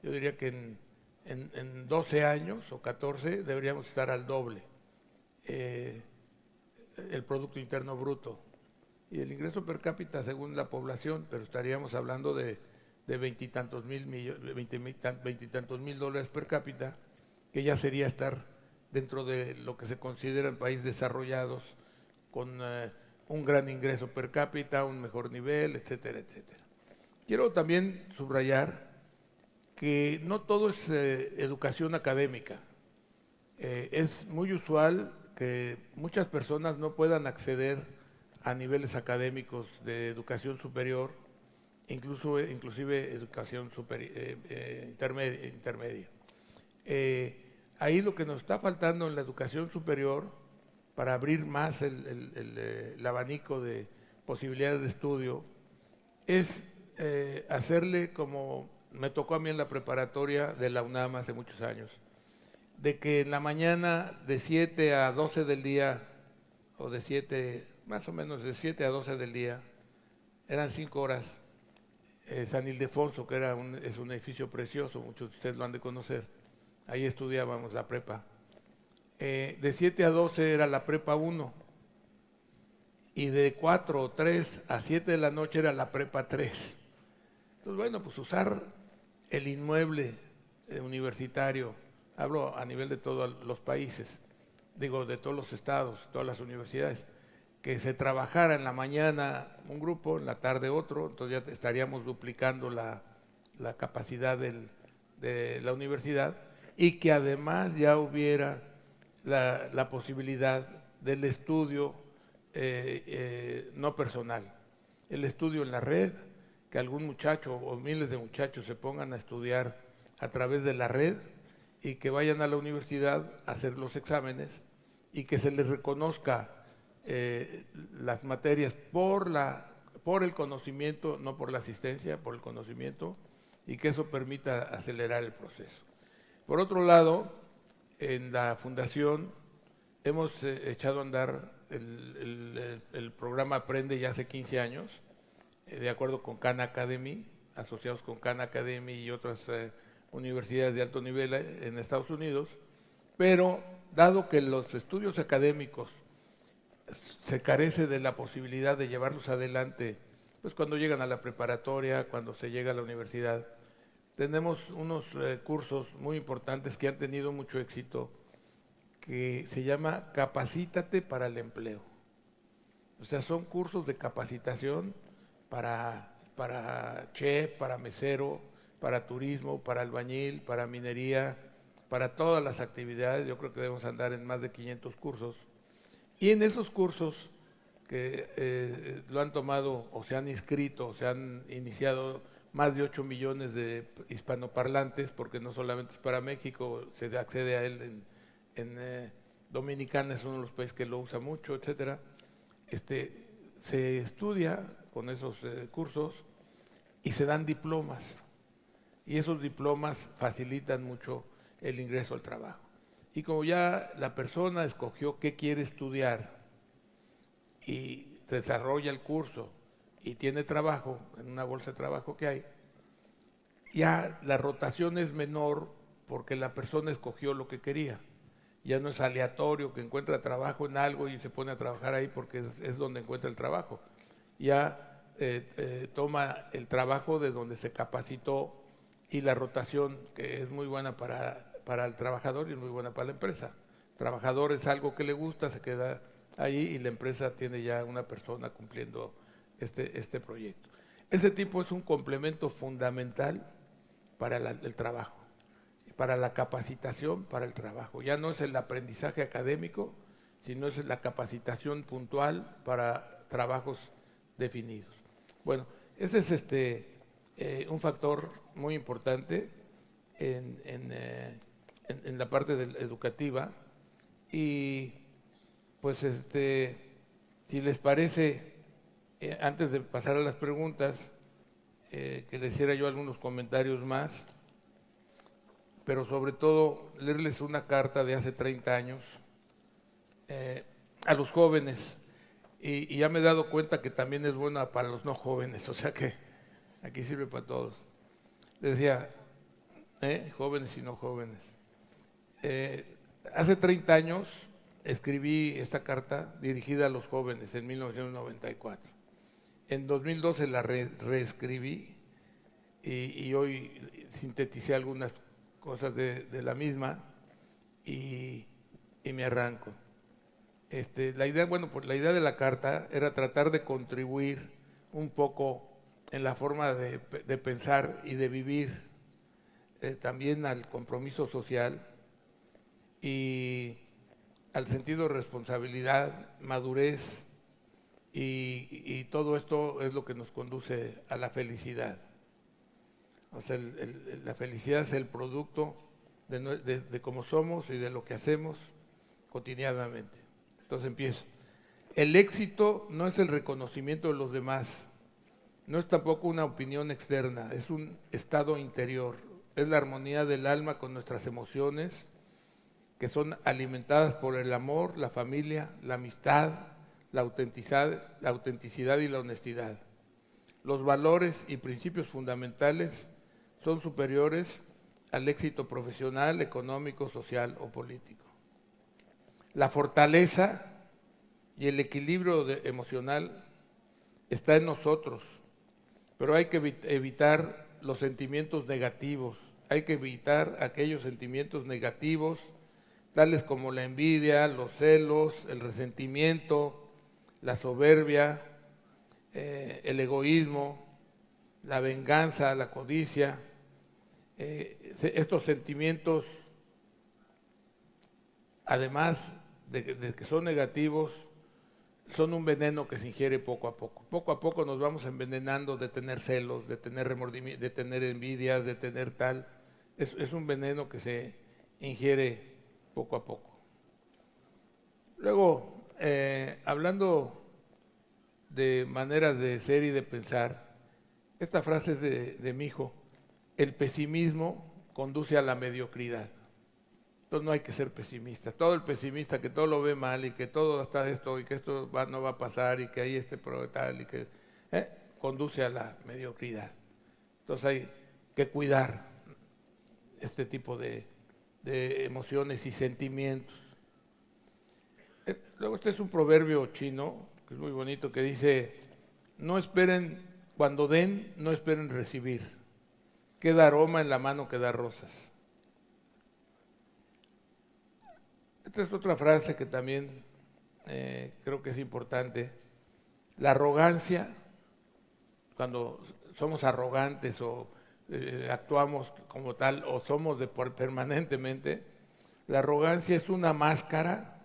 Speaker 6: yo diría que en 12 años o 14 deberíamos estar al doble. El Producto Interno Bruto y el ingreso per cápita según la población, pero estaríamos hablando de veintitantos mil dólares per cápita, que ya sería estar dentro de lo que se considera en países desarrollados, con un gran ingreso per cápita, un mejor nivel, etcétera, etcétera. Quiero también subrayar que no todo es educación académica. Es muy usual que muchas personas no puedan acceder a niveles académicos de educación superior, inclusive educación intermedia. Ahí lo que nos está faltando en la educación superior, para abrir más el abanico de posibilidades de estudio, es hacerle como me tocó a mí en la preparatoria de la UNAM hace muchos años, de que en la mañana de 7 a 12 del día, o más o menos de 7 a 12 del día, eran 5 horas, San Ildefonso, que es un edificio precioso, muchos de ustedes lo han de conocer, ahí estudiábamos la prepa. De 7 a 12 era la prepa 1, y de 4 o 3 a 7 de la noche era la prepa 3. Entonces, bueno, pues usar el inmueble universitario, hablo a nivel de todos los países, digo de todos los estados, todas las universidades, que se trabajara en la mañana un grupo, en la tarde otro, entonces ya estaríamos duplicando la capacidad de la universidad, y que además ya hubiera la posibilidad del estudio no personal, el estudio en la red, que algún muchacho o miles de muchachos se pongan a estudiar a través de la red y que vayan a la universidad a hacer los exámenes y que se les reconozca las materias por el conocimiento, no por la asistencia, por el conocimiento, y que eso permita acelerar el proceso. Por otro lado, en la Fundación hemos echado a andar el programa Aprende ya hace 15 años, de acuerdo con Khan Academy, asociados con Khan Academy y otras universidades de alto nivel en Estados Unidos, pero dado que los estudios académicos se carece de la posibilidad de llevarlos adelante, pues cuando llegan a la preparatoria, cuando se llega a la universidad, tenemos unos cursos muy importantes que han tenido mucho éxito, que se llama Capacítate para el Empleo. O sea, son cursos de capacitación para chef, para mesero, para turismo, para albañil, para minería, para todas las actividades. Yo creo que debemos andar en más de 500 cursos. Y en esos cursos que lo han tomado o se han inscrito, o se han iniciado más de 8 millones de hispanoparlantes, porque no solamente es para México, se accede a él en Dominicana, es uno de los países que lo usa mucho, etcétera. Se estudia con esos cursos y se dan diplomas, y esos diplomas facilitan mucho el ingreso al trabajo. Y como ya la persona escogió qué quiere estudiar y desarrolla el curso y tiene trabajo, en una bolsa de trabajo que hay, ya la rotación es menor porque la persona escogió lo que quería. Ya no es aleatorio que encuentra trabajo en algo y se pone a trabajar ahí porque es donde encuentra el trabajo. Ya toma el trabajo de donde se capacitó, y la rotación, que es muy buena para el trabajador y es muy buena para la empresa. El trabajador es algo que le gusta, se queda ahí, y la empresa tiene ya una persona cumpliendo este proyecto. Ese tipo es un complemento fundamental para el trabajo, para la capacitación para el trabajo. Ya no es el aprendizaje académico, sino es la capacitación puntual para trabajos definidos. Bueno, ese es un factor muy importante en la parte educativa. Y pues si les parece, antes de pasar a las preguntas, que les hiciera yo algunos comentarios más, pero sobre todo leerles una carta de hace 30 años a los jóvenes, y ya me he dado cuenta que también es buena para los no jóvenes, o sea que aquí sirve para todos. Les decía, jóvenes y no jóvenes. Hace 30 años escribí esta carta dirigida a los jóvenes en 1994. En 2012 la reescribí y hoy sinteticé algunas cosas de la misma y me arranco. La idea de la carta era tratar de contribuir un poco en la forma de pensar y de vivir, también al compromiso social y al sentido de responsabilidad, madurez, y todo esto es lo que nos conduce a la felicidad. O sea, la felicidad es el producto de cómo somos y de lo que hacemos cotidianamente. Entonces empiezo. El éxito no es el reconocimiento de los demás, no es tampoco una opinión externa, es un estado interior, es la armonía del alma con nuestras emociones, que son alimentadas por el amor, la familia, la amistad, la autenticidad y la honestidad. Los valores y principios fundamentales son superiores al éxito profesional, económico, social o político. La fortaleza y el equilibrio emocional está en nosotros, pero hay que evitar los sentimientos negativos, hay que evitar aquellos sentimientos negativos, tales como la envidia, los celos, el resentimiento, la soberbia, el egoísmo, la venganza, la codicia. Estos sentimientos, además de que son negativos, son un veneno que se ingiere poco a poco. Poco a poco nos vamos envenenando de tener celos, de tener remordimiento, de tener envidias, de tener tal. Es un veneno que se ingiere poco a poco. Luego, hablando de maneras de ser y de pensar, esta frase es de mi hijo: el pesimismo conduce a la mediocridad. Entonces no hay que ser pesimista. Todo el pesimista que todo lo ve mal y que todo está esto y que esto no va a pasar y que hay tal y que conduce a la mediocridad. Entonces hay que cuidar este tipo de emociones y sentimientos. Luego este es un proverbio chino que es muy bonito, que dice: no esperen, cuando den, no esperen recibir. Queda aroma en la mano que da rosas. Esta es otra frase que también creo que es importante. La arrogancia, cuando somos arrogantes o actuamos como tal o somos permanentemente, la arrogancia es una máscara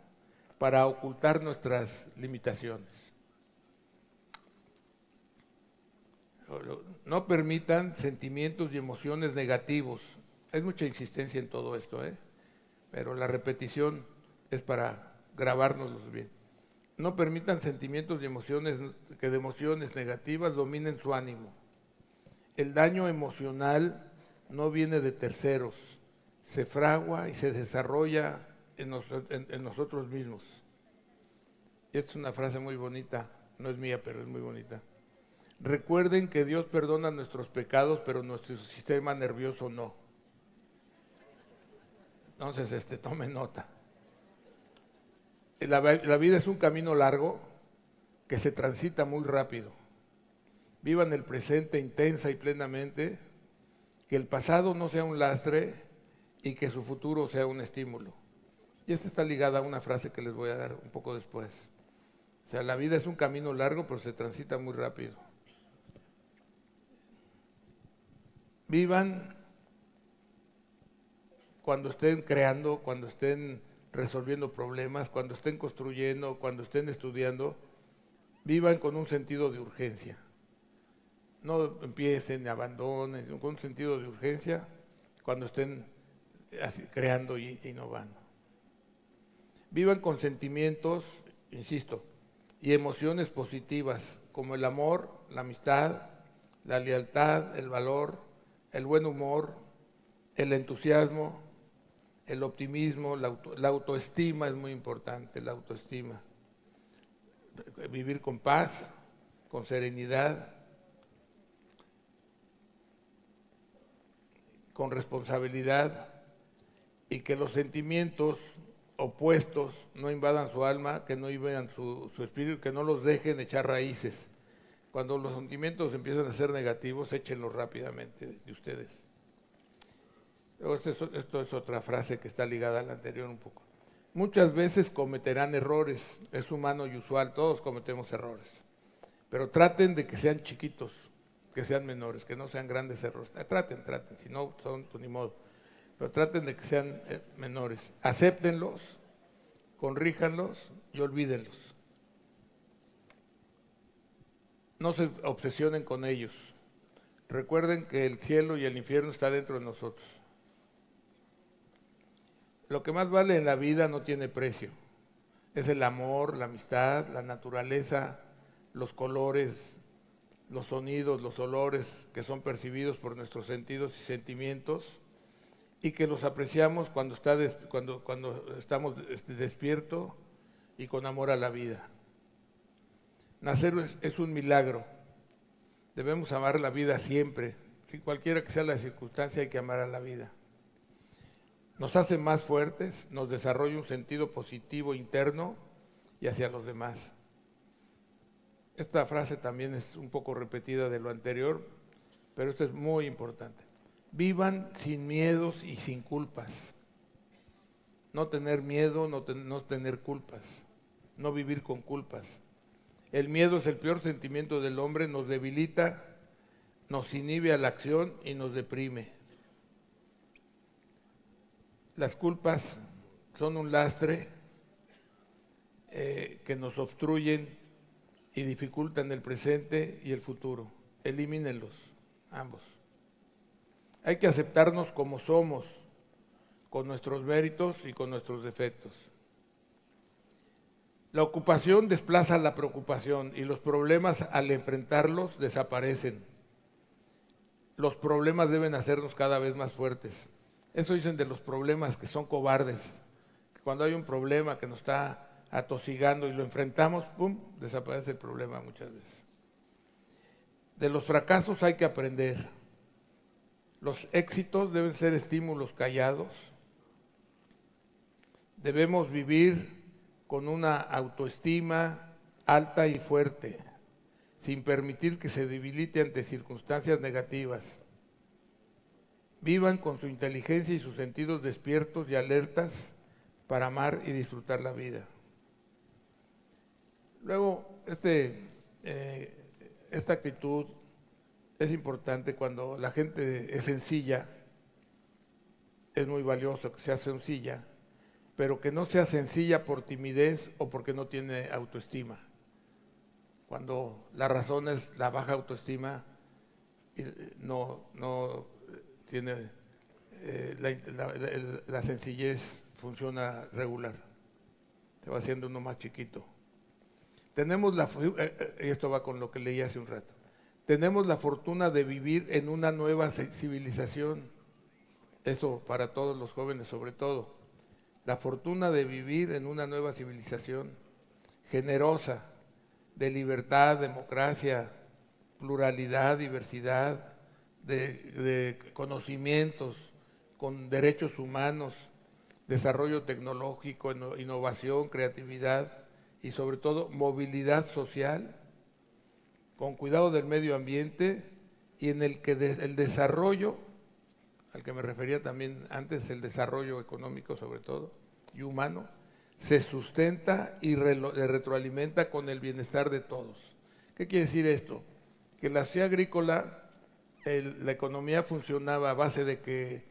Speaker 6: para ocultar nuestras limitaciones. No permitan sentimientos y emociones negativos. Hay mucha insistencia en todo esto, pero la repetición es para grabárnoslos bien. No permitan sentimientos y emociones negativas dominen su ánimo. El daño emocional no viene de terceros, se fragua y se desarrolla en nosotros mismos. Y esta es una frase muy bonita, no es mía, pero es muy bonita. Recuerden que Dios perdona nuestros pecados, pero nuestro sistema nervioso no. Entonces, tomen nota. La vida es un camino largo que se transita muy rápido. Vivan el presente intensa y plenamente, que el pasado no sea un lastre y que su futuro sea un estímulo. Y esta está ligada a una frase que les voy a dar un poco después. O sea, la vida es un camino largo, pero se transita muy rápido. Vivan cuando estén creando, cuando estén resolviendo problemas, cuando estén construyendo, cuando estén estudiando, vivan con un sentido de urgencia. No empiecen, abandonen, con un sentido de urgencia cuando estén creando y innovando. Vivan con sentimientos, insisto, y emociones positivas, como el amor, la amistad, la lealtad, el valor, el buen humor, el entusiasmo, el optimismo, la autoestima es muy importante, la autoestima. Vivir con paz, con serenidad, con responsabilidad, y que los sentimientos opuestos no invadan su alma, que no invadan su espíritu, que no los dejen echar raíces. Cuando los sentimientos empiezan a ser negativos, échenlos rápidamente de ustedes. Esto es otra frase que está ligada a la anterior un poco. Muchas veces cometerán errores, es humano y usual, todos cometemos errores. Pero traten de que sean chiquitos, que sean menores, que no sean grandes errores. Traten, si no son, pues ni modo. Pero traten de que sean menores. Acéptenlos, corríjanlos y olvídenlos. No se obsesionen con ellos. Recuerden que el cielo y el infierno está dentro de nosotros. Lo que más vale en la vida no tiene precio. Es el amor, la amistad, la naturaleza, los colores, los sonidos, los olores que son percibidos por nuestros sentidos y sentimientos, y que los apreciamos cuando estamos despiertos y con amor a la vida. Nacer es un milagro. Debemos amar la vida siempre. Si cualquiera que sea la circunstancia, hay que amar a la vida. Nos hace más fuertes, nos desarrolla un sentido positivo interno y hacia los demás. Esta frase también es un poco repetida de lo anterior, pero esto es muy importante. Vivan sin miedos y sin culpas. No tener miedo, no tener culpas. No vivir con culpas. El miedo es el peor sentimiento del hombre, nos debilita, nos inhibe a la acción y nos deprime. Las culpas son un lastre que nos obstruyen y dificultan el presente y el futuro. Elimínenlos, ambos. Hay que aceptarnos como somos, con nuestros méritos y con nuestros defectos. La ocupación desplaza la preocupación y los problemas al enfrentarlos desaparecen. Los problemas deben hacernos cada vez más fuertes. Eso dicen de los problemas que son cobardes. Cuando hay un problema que nos está atosigando y lo enfrentamos, ¡pum!, desaparece el problema muchas veces. De los fracasos hay que aprender. Los éxitos deben ser estímulos callados. Debemos vivir con una autoestima alta y fuerte, sin permitir que se debilite ante circunstancias negativas. Vivan con su inteligencia y sus sentidos despiertos y alertas para amar y disfrutar la vida. Luego, esta actitud es importante cuando la gente es sencilla, es muy valioso que sea sencilla, pero que no sea sencilla por timidez o porque no tiene autoestima. Cuando la razón es la baja autoestima, no tiene la sencillez funciona regular, se va haciendo uno más chiquito. Y esto va con lo que leí hace un rato. Tenemos la fortuna de vivir en una nueva civilización. Eso para todos los jóvenes sobre todo. la fortuna de vivir en una nueva civilización generosa, de libertad, democracia, pluralidad, diversidad, de conocimientos, con derechos humanos, desarrollo tecnológico, innovación, creatividad y sobre todo movilidad social, con cuidado del medio ambiente y en el que el desarrollo, al que me refería también antes, el desarrollo económico sobre todo y humano, se sustenta y retroalimenta con el bienestar de todos. ¿Qué quiere decir esto? Que en la sociedad agrícola la economía funcionaba a base de que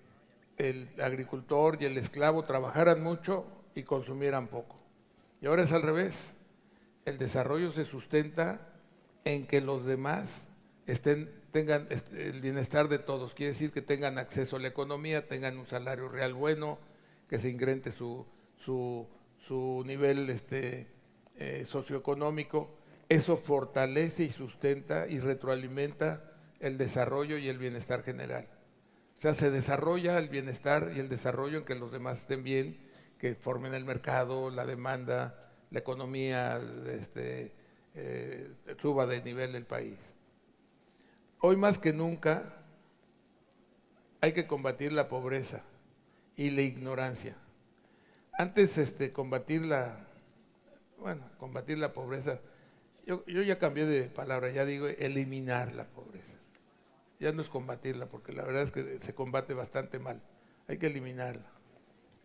Speaker 6: el agricultor y el esclavo trabajaran mucho y consumieran poco. Y ahora es al revés. El desarrollo se sustenta en que los demás tengan el bienestar de todos. Quiere decir que tengan acceso a la economía, tengan un salario real bueno, que se incremente su nivel socioeconómico. Eso fortalece y sustenta y retroalimenta el desarrollo y el bienestar general. O sea, se desarrolla el bienestar y el desarrollo en que los demás estén bien, que formen el mercado, la demanda, la economía, suba de nivel el país. Hoy más que nunca hay que combatir la pobreza y la ignorancia. Antes combatir la pobreza, yo ya cambié de palabra, ya digo eliminar la pobreza. Ya no es combatirla, porque la verdad es que se combate bastante mal. Hay que eliminarla.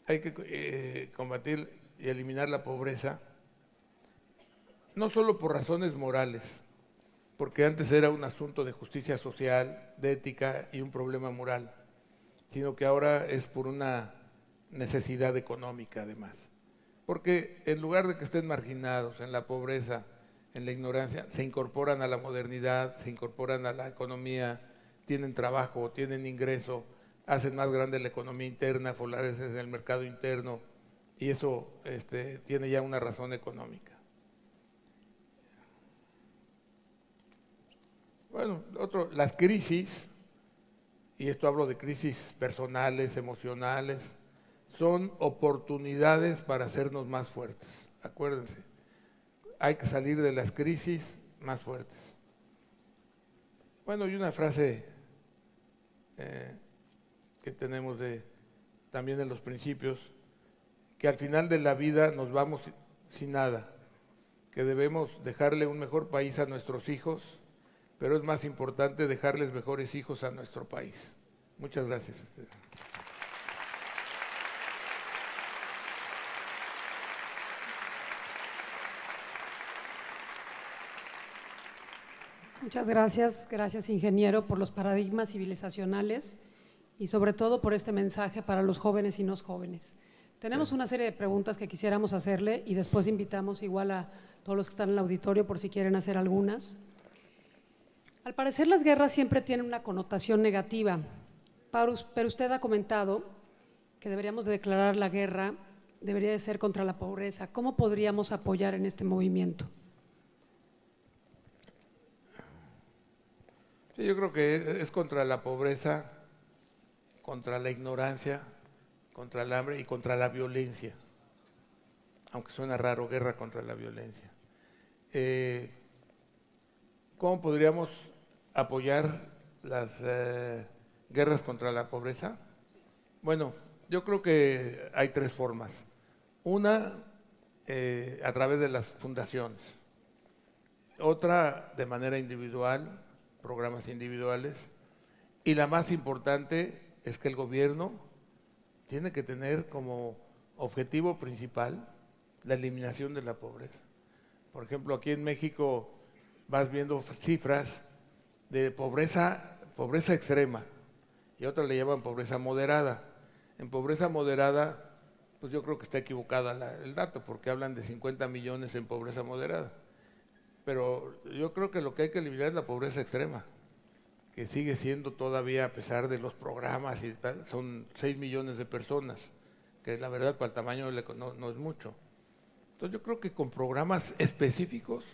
Speaker 6: Hay que combatir y eliminar la pobreza, no solo por razones morales, porque antes era un asunto de justicia social, de ética y un problema moral, sino que ahora es por una necesidad económica además. Porque en lugar de que estén marginados en la pobreza, en la ignorancia, se incorporan a la modernidad, se incorporan a la economía, tienen trabajo, tienen ingreso, hacen más grande la economía interna, fortalecen el mercado interno, y eso tiene ya una razón económica. Bueno, las crisis, y esto hablo de crisis personales, emocionales, son oportunidades para hacernos más fuertes. Acuérdense, hay que salir de las crisis más fuertes. Bueno, y una frase que tenemos también en los principios, que al final de la vida nos vamos sin nada, que debemos dejarle un mejor país a nuestros hijos, pero es más importante dejarles mejores hijos a nuestro país. Muchas gracias.
Speaker 7: Muchas gracias, gracias ingeniero por los paradigmas civilizacionales y sobre todo por este mensaje para los jóvenes y no jóvenes. Tenemos una serie de preguntas que quisiéramos hacerle y después invitamos igual a todos los que están en el auditorio por si quieren hacer algunas. Al parecer las guerras siempre tienen una connotación negativa, pero usted ha comentado que deberíamos de declarar la guerra, debería de ser contra la pobreza. ¿Cómo podríamos apoyar en este movimiento?
Speaker 6: Sí, yo creo que es contra la pobreza, contra la ignorancia, contra el hambre y contra la violencia. Aunque suena raro, guerra contra la violencia. ¿Cómo podríamos apoyar las guerras contra la pobreza? Bueno, yo creo que hay tres formas. Una, a través de las fundaciones. Otra, de manera individual, programas individuales, y la más importante es que el gobierno tiene que tener como objetivo principal la eliminación de la pobreza. Por ejemplo, aquí en México vas viendo cifras de pobreza extrema, y otras le llaman pobreza moderada. En pobreza moderada, pues yo creo que está equivocada el dato, porque hablan de 50 millones en pobreza moderada. Pero yo creo que lo que hay que eliminar es la pobreza extrema, que sigue siendo todavía, a pesar de los programas y tal, son 6 millones de personas, que la verdad para el tamaño no es mucho. Entonces yo creo que con programas específicos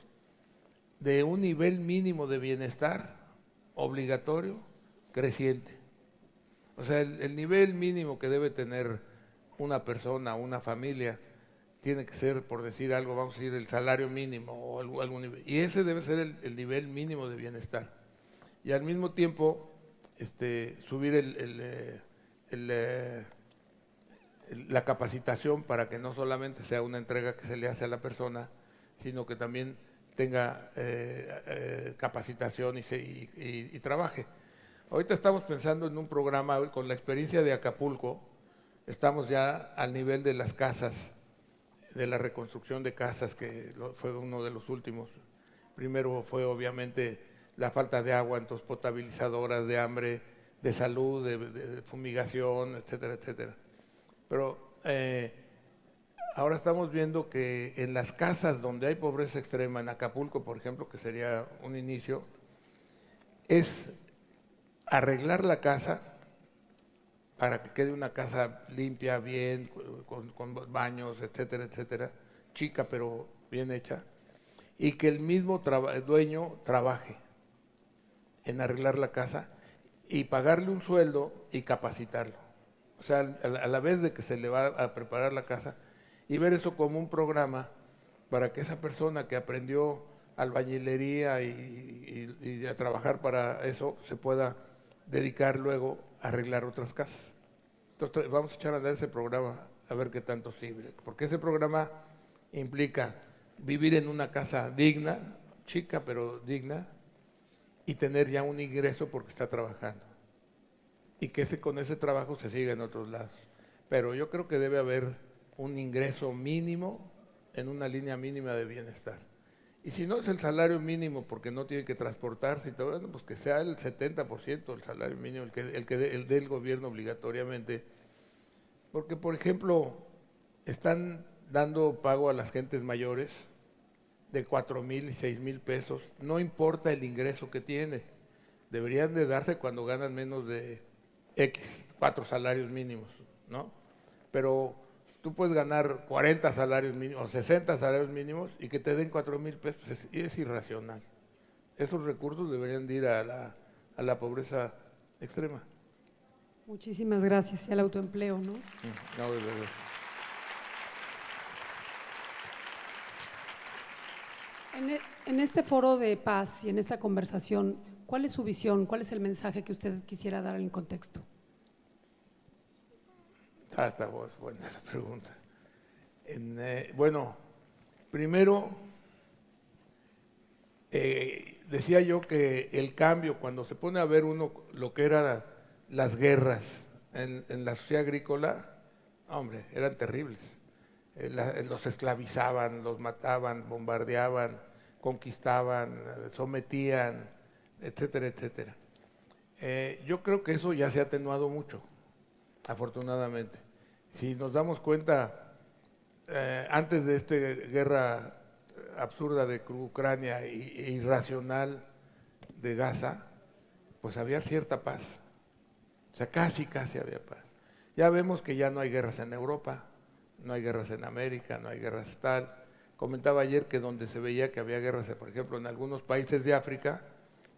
Speaker 6: de un nivel mínimo de bienestar obligatorio, creciente. O sea, el nivel mínimo que debe tener una persona, una familia, tiene que ser, por decir algo, vamos a decir, el salario mínimo o algún nivel. Y ese debe ser el nivel mínimo de bienestar. Y al mismo tiempo, subir la capacitación para que no solamente sea una entrega que se le hace a la persona, sino que también tenga capacitación y trabaje. Ahorita estamos pensando en un programa, con la experiencia de Acapulco, estamos ya al nivel de las casas, de la reconstrucción de casas, que fue uno de los últimos. Primero fue obviamente la falta de agua, entonces potabilizadoras, de hambre, de salud, de fumigación, etcétera, etcétera. Pero ahora estamos viendo que en las casas donde hay pobreza extrema, en Acapulco, por ejemplo, que sería un inicio, es arreglar la casa para que quede una casa limpia, bien, con baños, etcétera, etcétera, chica pero bien hecha, y que el mismo dueño trabaje en arreglar la casa y pagarle un sueldo y capacitarlo. O sea, a la vez de que se le va a preparar la casa, y ver eso como un programa para que esa persona que aprendió albañilería y a trabajar para eso se pueda dedicar luego a arreglar otras casas. Entonces vamos a echar a andar ese programa a ver qué tanto sirve, porque ese programa implica vivir en una casa digna, chica pero digna, y tener ya un ingreso porque está trabajando. Y que con ese trabajo se siga en otros lados. Pero yo creo que debe haber un ingreso mínimo en una línea mínima de bienestar. Y si no es el salario mínimo porque no tiene que transportarse y todo, bueno, pues que sea el 70% del salario mínimo, el del gobierno obligatoriamente. Porque, por ejemplo, están dando pago a las gentes mayores de 4,000 y 6,000 pesos, no importa el ingreso que tiene. Deberían de darse cuando ganan menos de X, 4 salarios mínimos, ¿no? Pero tú puedes ganar 40 salarios mínimos o 60 salarios mínimos y que te den 4,000 pesos, es irracional. Esos recursos deberían de ir a la pobreza extrema.
Speaker 7: Muchísimas gracias. Y al autoempleo, ¿no?
Speaker 6: No, de verdad.
Speaker 7: En este foro de paz y en esta conversación, ¿cuál es su visión? ¿Cuál es el mensaje que usted quisiera dar en el contexto?
Speaker 6: Está buena la pregunta. Bueno, primero, decía yo que el cambio, cuando se pone a ver uno lo que eran las guerras en la sociedad agrícola, hombre, eran terribles. Los esclavizaban, los mataban, bombardeaban, conquistaban, sometían, etcétera, etcétera. Yo creo que eso ya se ha atenuado mucho, afortunadamente. Si nos damos cuenta, antes de esta guerra absurda de Ucrania e irracional de Gaza, pues había cierta paz. O sea, casi había paz. Ya vemos que ya no hay guerras en Europa, no hay guerras en América, no hay guerras tal. Comentaba ayer que donde se veía que había guerras, por ejemplo, en algunos países de África,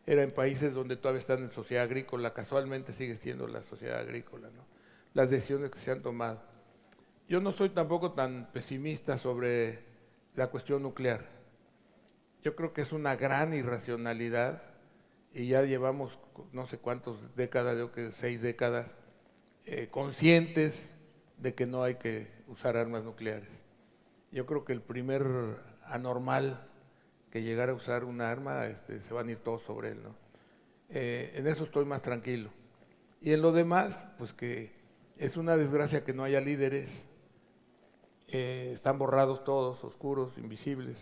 Speaker 6: era en países donde todavía están en sociedad agrícola, casualmente sigue siendo la sociedad agrícola, ¿no? Las decisiones que se han tomado. Yo no soy tampoco tan pesimista sobre la cuestión nuclear. Yo creo que es una gran irracionalidad y ya llevamos no sé cuántas décadas, creo que 6 décadas, conscientes de que no hay que usar armas nucleares. Yo creo que el primer anormal que llegara a usar una arma, se van a ir todos sobre él, ¿no? En eso estoy más tranquilo. Y en lo demás, pues que es una desgracia que no haya líderes, están borrados todos, oscuros, invisibles.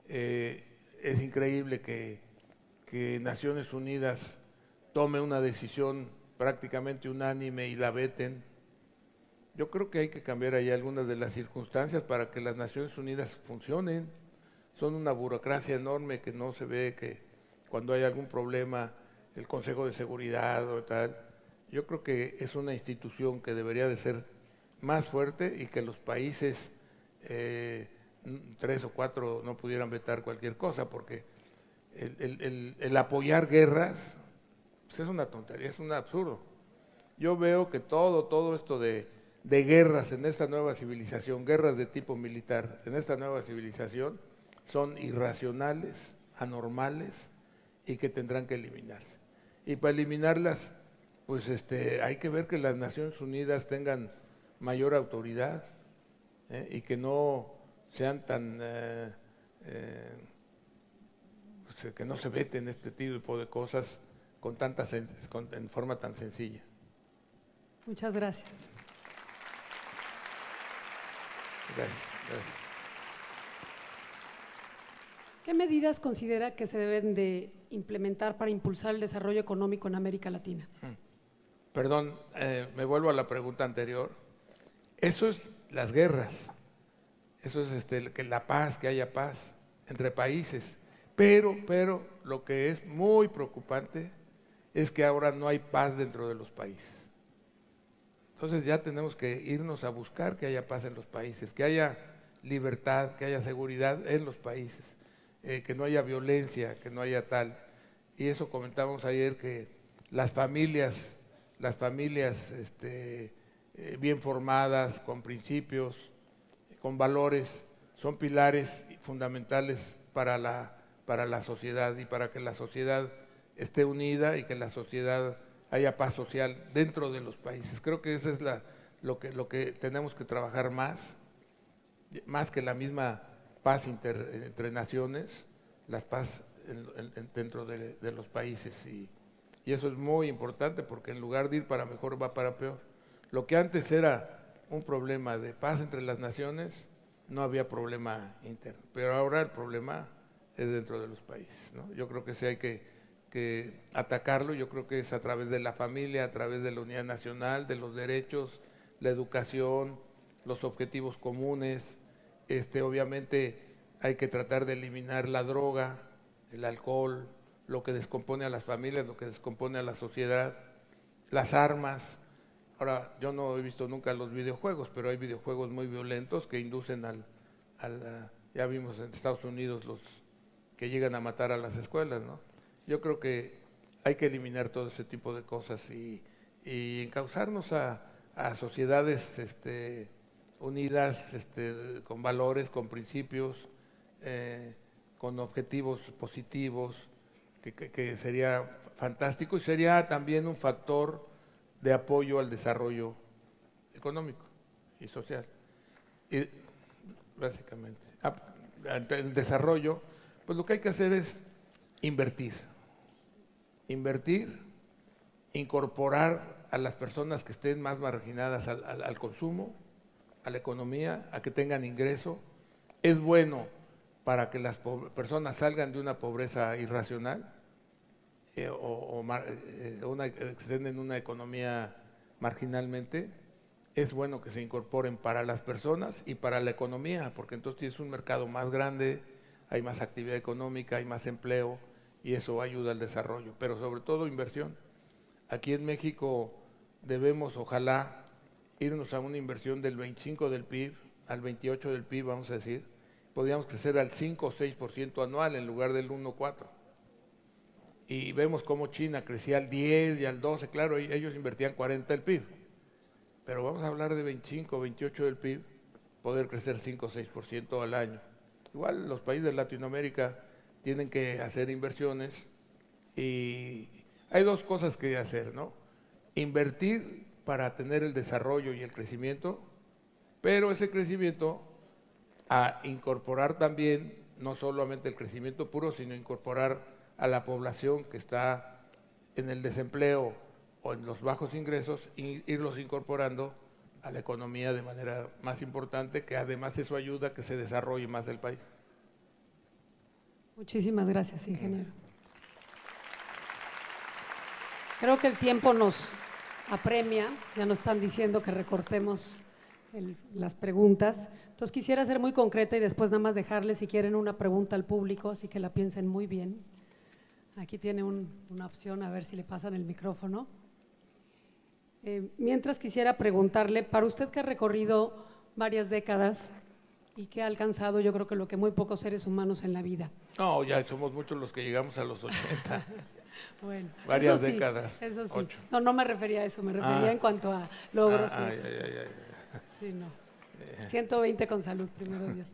Speaker 6: Es increíble que Naciones Unidas tome una decisión prácticamente unánime y la veten. Yo creo que hay que cambiar ahí algunas de las circunstancias para que las Naciones Unidas funcionen. Son una burocracia enorme que no se ve que cuando hay algún problema, el Consejo de Seguridad o tal. Yo creo que es una institución que debería de ser más fuerte y que los países 3 o 4 no pudieran vetar cualquier cosa, porque el apoyar guerras pues es una tontería, es un absurdo. Yo veo que todo esto de de guerras en esta nueva civilización, guerras de tipo militar en esta nueva civilización, son irracionales, anormales y que tendrán que eliminarse. Y para eliminarlas, pues hay que ver que las Naciones Unidas tengan mayor autoridad y que no sean tan, que no se veten este tipo de cosas en forma tan sencilla.
Speaker 7: Muchas gracias.
Speaker 6: Gracias.
Speaker 7: ¿Qué medidas considera que se deben de implementar para impulsar el desarrollo económico en América Latina?
Speaker 6: Perdón, me vuelvo a la pregunta anterior. Eso es las guerras, eso es que la paz, que haya paz entre países. Pero lo que es muy preocupante es que ahora no hay paz dentro de los países. Entonces ya tenemos que irnos a buscar que haya paz en los países, que haya libertad, que haya seguridad en los países, que no haya violencia, que no haya tal. Y eso comentábamos ayer, que las familias bien formadas, con principios, con valores, son pilares fundamentales para la sociedad y para que la sociedad esté unida y que la sociedad haya paz social dentro de los países. Creo que eso es lo que tenemos que trabajar más que la misma paz entre naciones, la paz dentro de los países. Y eso es muy importante, porque en lugar de ir para mejor, va para peor. Lo que antes era un problema de paz entre las naciones, no había problema interno, pero ahora el problema es dentro de los países, ¿no? Yo creo que sí hay que atacarlo. Yo creo que es a través de la familia, a través de la unidad nacional, de los derechos, la educación, los objetivos comunes. Obviamente hay que tratar de eliminar la droga, el alcohol, lo que descompone a las familias, lo que descompone a la sociedad, las armas. Ahora, yo no he visto nunca los videojuegos, pero hay videojuegos muy violentos que inducen ya vimos en Estados Unidos los que llegan a matar a las escuelas, ¿no? Yo creo que hay que eliminar todo ese tipo de cosas y encauzarnos a sociedades unidas, con valores, con principios, con objetivos positivos, que sería fantástico y sería también un factor de apoyo al desarrollo económico y social. Y básicamente, el desarrollo, pues lo que hay que hacer es invertir, incorporar a las personas que estén más marginadas al consumo, a la economía, a que tengan ingreso. Es bueno para que las personas salgan de una pobreza irracional que estén en una economía marginalmente. Es bueno que se incorporen para las personas y para la economía, porque entonces tienes un mercado más grande, hay más actividad económica, hay más empleo, y eso ayuda al desarrollo, pero sobre todo inversión. Aquí en México debemos, ojalá, irnos a una inversión del 25 del PIB al 28 del PIB, vamos a decir. Podríamos crecer al 5 o 6% anual en lugar del 1,4. Y vemos cómo China crecía al 10 y al 12, claro, ellos invertían 40 del PIB. Pero vamos a hablar de 25 o 28 del PIB, poder crecer 5 o 6% al año. Igual los países de Latinoamérica tienen que hacer inversiones y hay dos cosas que hacer, ¿no? Invertir para tener el desarrollo y el crecimiento, pero ese crecimiento a incorporar también, no solamente el crecimiento puro, sino incorporar a la población que está en el desempleo o en los bajos ingresos, irlos incorporando a la economía de manera más importante, que además eso ayuda a que se desarrolle más el país.
Speaker 7: Muchísimas gracias, ingeniero. Creo que el tiempo nos apremia, ya nos están diciendo que recortemos las preguntas. Entonces quisiera ser muy concreta y después nada más dejarles, si quieren, una pregunta al público, así que la piensen muy bien. Aquí tiene una opción, a ver si le pasan el micrófono. Mientras quisiera preguntarle, para usted que ha recorrido varias décadas y que ha alcanzado, yo creo que lo que muy pocos seres humanos en la vida.
Speaker 6: No, ya somos muchos los que llegamos a los 80.
Speaker 7: Bueno,
Speaker 6: varias
Speaker 7: eso sí,
Speaker 6: décadas.
Speaker 7: Eso sí.
Speaker 6: 8.
Speaker 7: No me refería a eso, me refería en cuanto a logros. Sí, no. 120 con salud, primero Dios.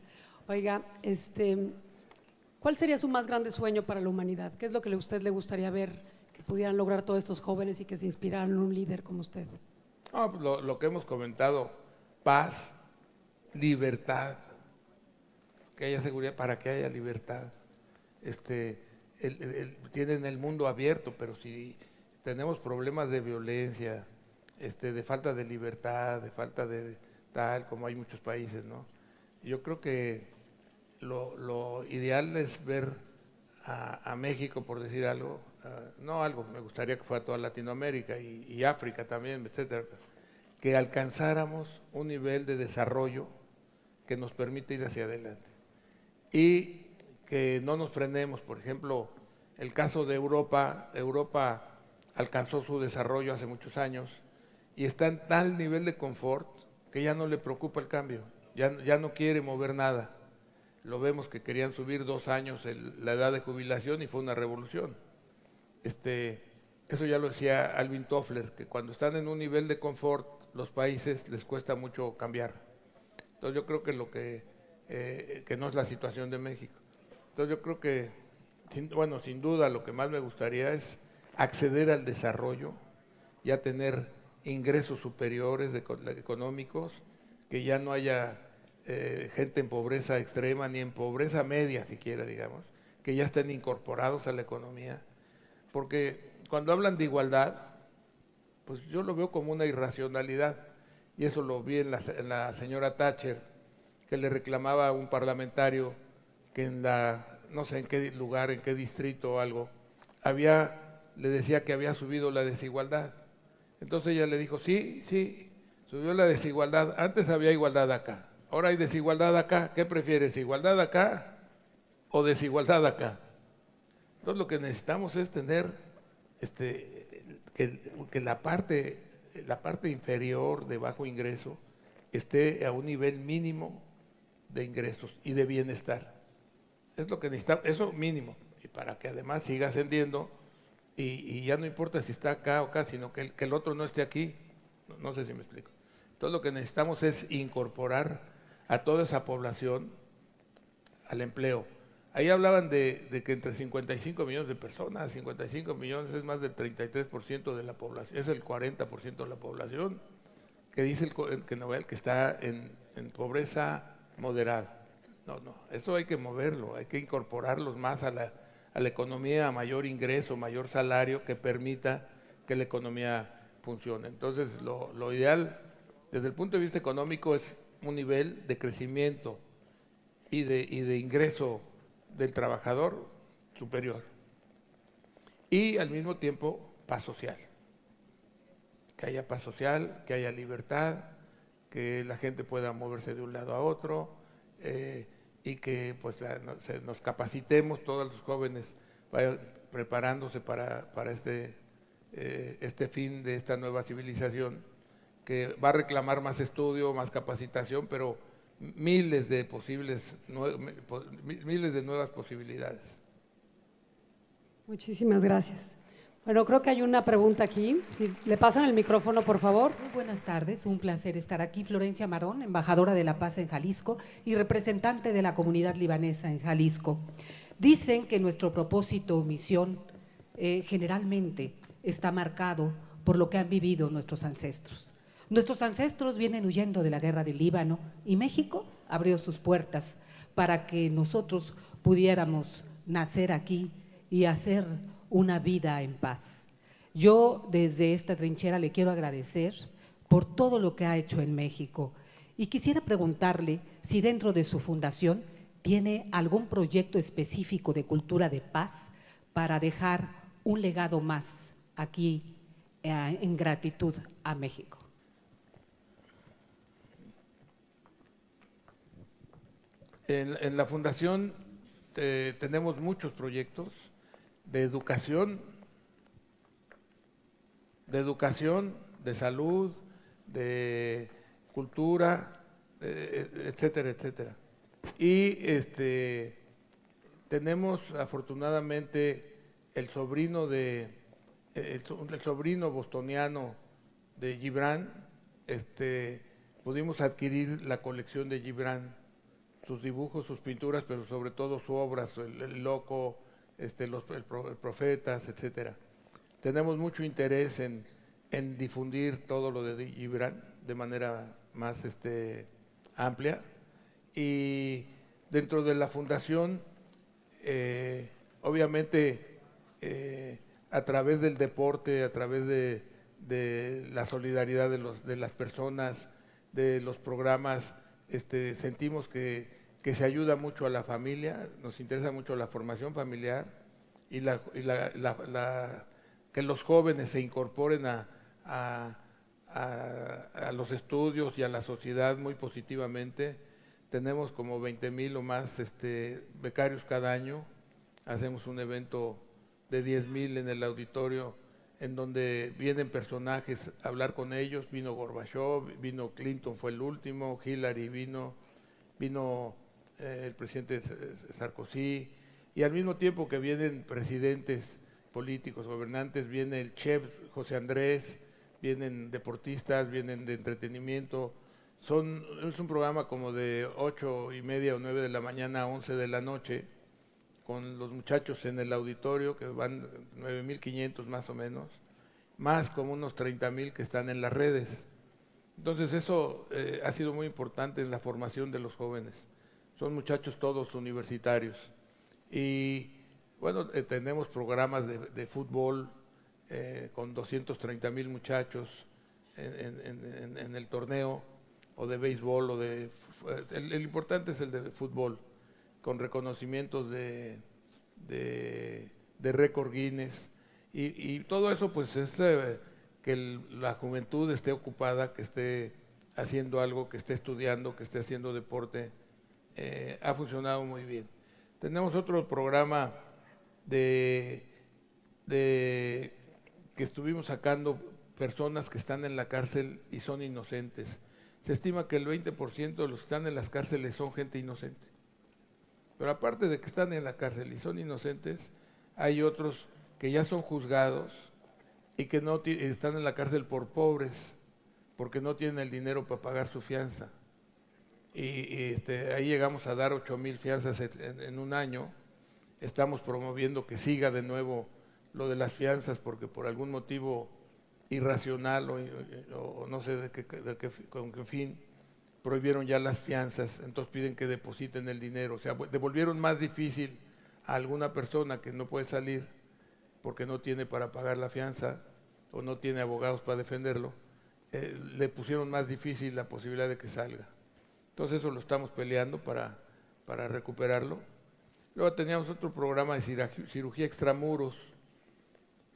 Speaker 7: Oiga, ¿cuál sería su más grande sueño para la humanidad? ¿Qué es lo que a usted le gustaría ver que pudieran lograr todos estos jóvenes y que se inspiraran en un líder como usted?
Speaker 6: No, pues lo que hemos comentado, paz, libertad, que haya seguridad para que haya libertad. Tienen el mundo abierto, pero si tenemos problemas de violencia, de falta de libertad, de falta de tal, como hay muchos países, ¿no? Yo creo que lo ideal es ver a México, por decir algo, me gustaría que fuera toda Latinoamérica y África también, etcétera, que alcanzáramos un nivel de desarrollo que nos permite ir hacia adelante y que no nos frenemos. Por ejemplo, el caso de Europa alcanzó su desarrollo hace muchos años y está en tal nivel de confort que ya no le preocupa el cambio, ya no quiere mover nada. Lo vemos que querían subir 2 años la edad de jubilación y fue una revolución. Eso ya lo decía Alvin Toffler, que cuando están en un nivel de confort, los países les cuesta mucho cambiar. Entonces yo creo que no es la situación de México. Entonces yo creo que, sin duda, lo que más me gustaría es acceder al desarrollo, ya tener ingresos superiores económicos, que ya no haya gente en pobreza extrema ni en pobreza media siquiera, digamos, que ya estén incorporados a la economía. Porque cuando hablan de igualdad, pues yo lo veo como una irracionalidad, y eso lo vi en la señora Thatcher, que le reclamaba a un parlamentario que no sé en qué lugar, en qué distrito o algo, le decía que había subido la desigualdad. Entonces ella le dijo, sí, subió la desigualdad, antes había igualdad acá, ahora hay desigualdad acá, ¿qué prefieres, igualdad acá o desigualdad acá? Entonces lo que necesitamos es tener que la parte inferior de bajo ingreso esté a un nivel mínimo de ingresos y de bienestar. Es lo que necesitamos, eso mínimo, y para que además siga ascendiendo y ya no importa si está acá o acá, sino que el otro no esté aquí. No sé si me explico. Entonces lo que necesitamos es incorporar a toda esa población al empleo. Ahí hablaban de que entre 55 millones de personas, 55 millones es más del 33% de la población, es el 40% de la población, que dice que está en pobreza moderada. No, eso hay que moverlo, hay que incorporarlos más a la economía, a mayor ingreso, mayor salario que permita que la economía funcione. Entonces, lo ideal desde el punto de vista económico es un nivel de crecimiento y de ingreso del trabajador superior. Y al mismo tiempo, paz social. Que haya paz social, que haya libertad, que la gente pueda moverse de un lado a otro, y que pues nos capacitemos, todos los jóvenes vayan preparándose para este fin de esta nueva civilización, que va a reclamar más estudio, más capacitación, pero miles de nuevas posibilidades.
Speaker 7: Muchísimas gracias. Bueno, creo que hay una pregunta aquí. Si le pasan el micrófono, por favor.
Speaker 8: Muy buenas tardes, un placer estar aquí. Florencia Marón, embajadora de la paz en Jalisco y representante de la comunidad libanesa en Jalisco. Dicen que nuestro propósito o misión generalmente está marcado por lo que han vivido nuestros ancestros. Nuestros ancestros vienen huyendo de la guerra del Líbano y México abrió sus puertas para que nosotros pudiéramos nacer aquí y hacer una vida en paz. Yo desde esta trinchera le quiero agradecer por todo lo que ha hecho en México y quisiera preguntarle si dentro de su fundación tiene algún proyecto específico de cultura de paz para dejar un legado más aquí en gratitud a México.
Speaker 6: En la fundación tenemos muchos proyectos de educación, de salud, de cultura, etcétera, etcétera. Y tenemos afortunadamente el sobrino bostoniano de Gibran, pudimos adquirir la colección de Gibran, sus dibujos, sus pinturas, pero sobre todo su obra, el Loco, el Profetas, etcétera. Tenemos mucho interés en difundir todo lo de Gibran de manera más amplia, y dentro de la fundación, obviamente, a través del deporte, a través de la solidaridad de las personas, de los programas, sentimos que se ayuda mucho a la familia, nos interesa mucho la formación familiar y que los jóvenes se incorporen a los estudios y a la sociedad muy positivamente. Tenemos como 20,000 o más becarios cada año. Hacemos un evento de 10,000 en el auditorio, en donde vienen personajes a hablar con ellos. Vino Gorbachev, vino Clinton, fue el último, Hillary vino el presidente Sarkozy, y al mismo tiempo que vienen presidentes políticos, gobernantes, viene el chef José Andrés, vienen deportistas, vienen de entretenimiento. Es un programa como de 8:30 o 9 de la mañana a 11 de la noche, con los muchachos en el auditorio, que van 9,500 más o menos, más como unos 30,000 que están en las redes. Entonces eso ha sido muy importante en la formación de los jóvenes. Son muchachos todos universitarios. Y bueno, tenemos programas de fútbol con 230,000 muchachos en el torneo, o de béisbol, el importante es el de fútbol, con reconocimientos de récord Guinness, y todo eso pues es que la juventud esté ocupada, que esté haciendo algo, que esté estudiando, que esté haciendo deporte. Ha funcionado muy bien. Tenemos otro programa que estuvimos sacando personas que están en la cárcel y son inocentes. Se estima que el 20% de los que están en las cárceles son gente inocente. Pero aparte de que están en la cárcel y son inocentes, hay otros que ya son juzgados y que no están en la cárcel por pobres, porque no tienen el dinero para pagar su fianza. Y ahí llegamos a dar 8,000 fianzas en un año. Estamos promoviendo que siga de nuevo lo de las fianzas, porque por algún motivo irracional o no sé con qué fin prohibieron ya las fianzas, entonces piden que depositen el dinero. O sea, devolvieron más difícil a alguna persona que no puede salir porque no tiene para pagar la fianza o no tiene abogados para defenderlo, le pusieron más difícil la posibilidad de que salga. Entonces eso lo estamos peleando para recuperarlo. Luego teníamos otro programa de cirugía extramuros,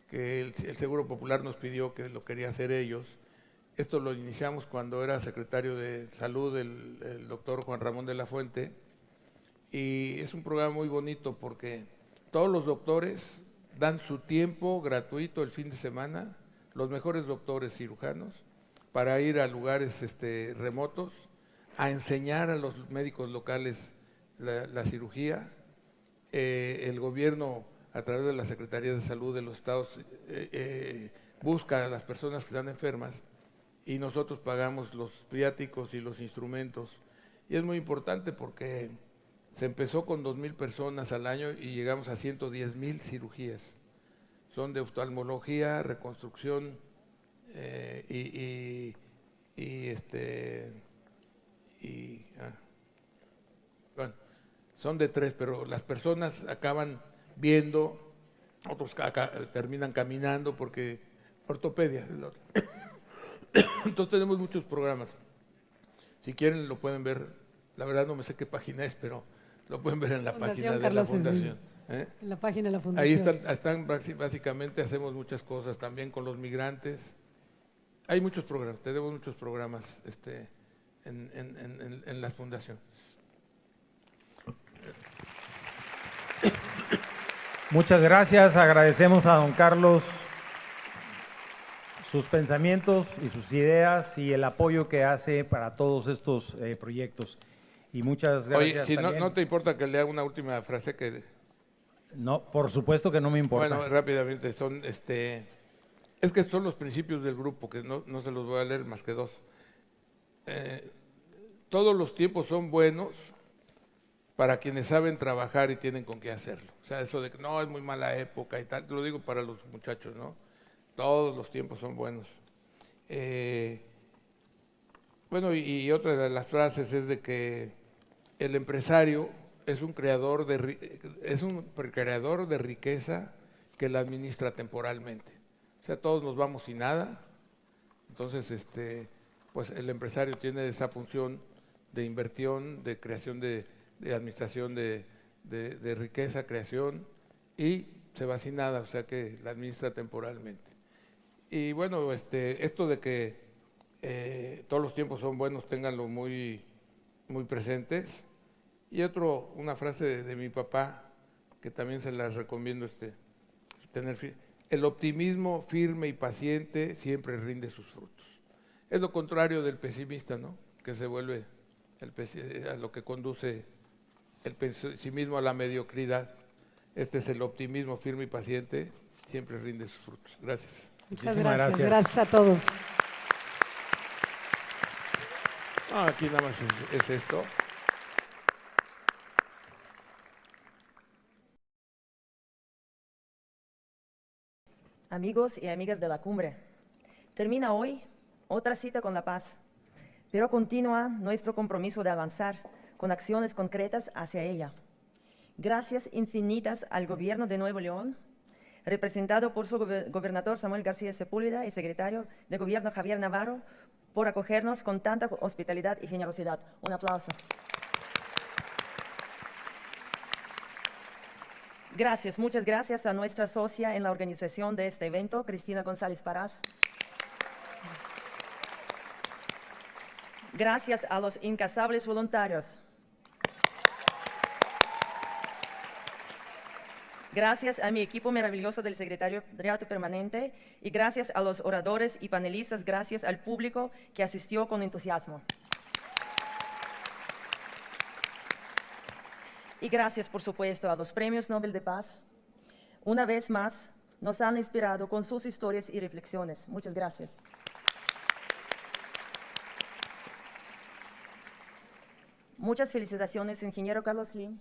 Speaker 6: que el Seguro Popular nos pidió que lo quería hacer ellos. Esto lo iniciamos cuando era secretario de Salud el doctor Juan Ramón de la Fuente, y es un programa muy bonito porque todos los doctores dan su tiempo gratuito el fin de semana, los mejores doctores cirujanos, para ir a lugares remotos a enseñar a los médicos locales la cirugía. El gobierno, a través de la Secretaría de Salud de los estados, busca a las personas que están enfermas y nosotros pagamos los viáticos y los instrumentos. Y es muy importante porque se empezó con 2,000 personas al año y llegamos a 110,000 cirugías. Son de oftalmología, reconstrucción bueno, son de 3, pero las personas acaban viendo, otros terminan caminando porque ortopedia. Entonces tenemos muchos programas. Si quieren lo pueden ver, la verdad no me sé qué página es, pero lo pueden ver en la página de la Fundación.
Speaker 7: En la página de la Fundación.
Speaker 6: Ahí están básicamente, hacemos muchas cosas también con los migrantes. Hay muchos programas, tenemos muchos programas en la Fundación.
Speaker 2: Muchas gracias, agradecemos a don Carlos sus pensamientos y sus ideas y el apoyo que hace para todos estos proyectos. Y muchas gracias.
Speaker 6: Oye, si no te importa que lea una última frase que...
Speaker 2: No, por supuesto que no me importa.
Speaker 6: Bueno, rápidamente, es que son los principios del grupo, que no se los voy a leer más que 2. todos los tiempos son buenos para quienes saben trabajar y tienen con qué hacerlo. O sea, eso de que no, es muy mala época y tal, lo digo para los muchachos, ¿no? Todos los tiempos son buenos. Bueno, y otra de las frases es de que el empresario es un creador de riqueza que la administra temporalmente. O sea, todos nos vamos sin nada. Entonces, pues el empresario tiene esa función de inversión, de creación de administración de riqueza, creación, y se va sin nada, o sea que la administra temporalmente. Y bueno, esto de que todos los tiempos son buenos, ténganlo muy, muy presentes. Y una frase de mi papá, que también se las recomiendo, el optimismo firme y paciente siempre rinde sus frutos. Es lo contrario del pesimista, ¿no? Que se vuelve a lo que conduce el pesimismo a la mediocridad. Este es el optimismo firme y paciente, siempre rinde sus frutos. Gracias.
Speaker 7: Muchas gracias. Gracias a todos.
Speaker 6: Aquí nada más es esto.
Speaker 9: Amigos y amigas de la cumbre, termina hoy otra cita con la paz, pero continúa nuestro compromiso de avanzar con acciones concretas hacia ella. Gracias infinitas al Gobierno de Nuevo León, representado por su gobernador Samuel García Sepúlveda y secretario de Gobierno Javier Navarro, por acogernos con tanta hospitalidad y generosidad. Un aplauso. Gracias, muchas gracias a nuestra socia en la organización de este evento, Cristina González Parás. Gracias a los incansables voluntarios. Gracias a mi equipo maravilloso del Secretariado Permanente y gracias a los oradores y panelistas, gracias al público que asistió con entusiasmo. Y gracias, por supuesto, a los Premios Nobel de Paz. Una vez más, nos han inspirado con sus historias y reflexiones. Muchas gracias. Muchas felicitaciones, ingeniero Carlos Slim,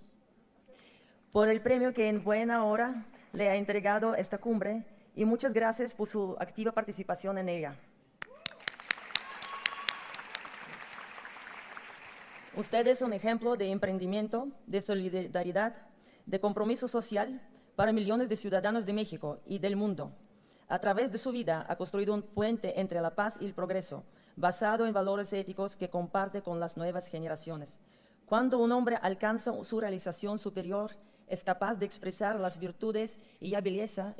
Speaker 9: por el premio que en buena hora le ha entregado esta cumbre y muchas gracias por su activa participación en ella. Usted es un ejemplo de emprendimiento, de solidaridad, de compromiso social para millones de ciudadanos de México y del mundo. A través de su vida ha construido un puente entre la paz y el progreso, basado en valores éticos que comparte con las nuevas generaciones. Cuando un hombre alcanza su realización superior, es capaz de expresar las virtudes y la belleza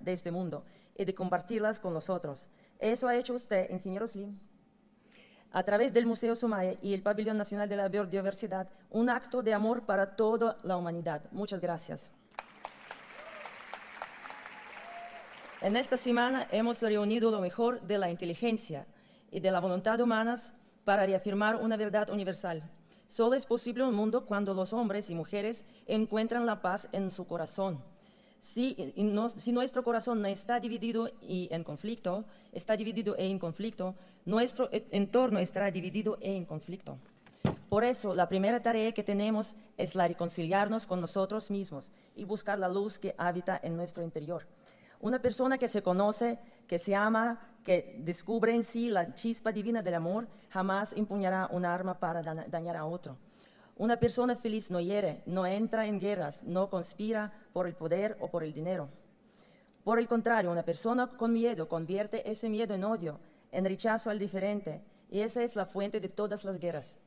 Speaker 9: de este mundo y de compartirlas con los otros. Eso ha hecho usted, ingeniero Slim, a través del Museo Sumaya y el Pabellón Nacional de la Biodiversidad, un acto de amor para toda la humanidad. Muchas gracias. En esta semana hemos reunido lo mejor de la inteligencia y de la voluntad humanas para reafirmar una verdad universal. Solo es posible un mundo cuando los hombres y mujeres encuentran la paz en su corazón. Si nuestro corazón no está dividido en conflicto, nuestro entorno estará dividido e en conflicto. Por eso, la primera tarea que tenemos es la reconciliarnos con nosotros mismos y buscar la luz que habita en nuestro interior. Una persona que se conoce, que se ama, que descubre en sí la chispa divina del amor, jamás empuñará un arma para dañar a otro. Una persona feliz no hiere, no entra en guerras, no conspira por el poder o por el dinero. Por el contrario, una persona con miedo convierte ese miedo en odio, en rechazo al diferente, y esa es la fuente de todas las guerras.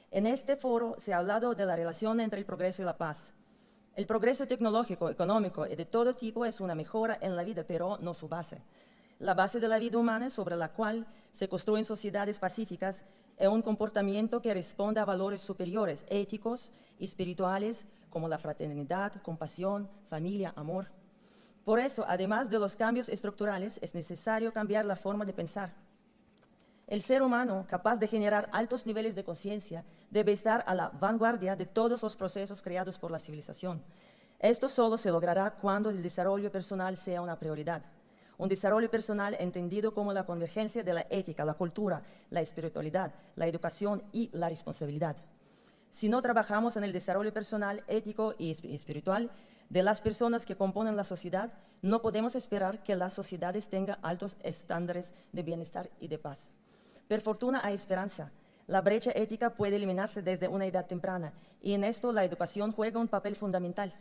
Speaker 9: En este foro se ha hablado de la relación entre el progreso y la paz. El progreso tecnológico, económico y de todo tipo es una mejora en la vida, pero no su base. La base de la vida humana sobre la cual se construyen sociedades pacíficas es un comportamiento que responda a valores superiores, éticos y espirituales, como la fraternidad, compasión, familia, amor. Por eso, además de los cambios estructurales, es necesario cambiar la forma de pensar. El ser humano, capaz de generar altos niveles de conciencia, debe estar a la vanguardia de todos los procesos creados por la civilización. Esto solo se logrará cuando el desarrollo personal sea una prioridad. Un desarrollo personal entendido como la convergencia de la ética, la cultura, la espiritualidad, la educación y la responsabilidad. Si no trabajamos en el desarrollo personal, ético y espiritual de las personas que componen la sociedad, no podemos esperar que las sociedades tengan altos estándares de bienestar y de paz. Per fortuna hay esperanza. La brecha ética puede eliminarse desde una edad temprana y en esto la educación juega un papel fundamental.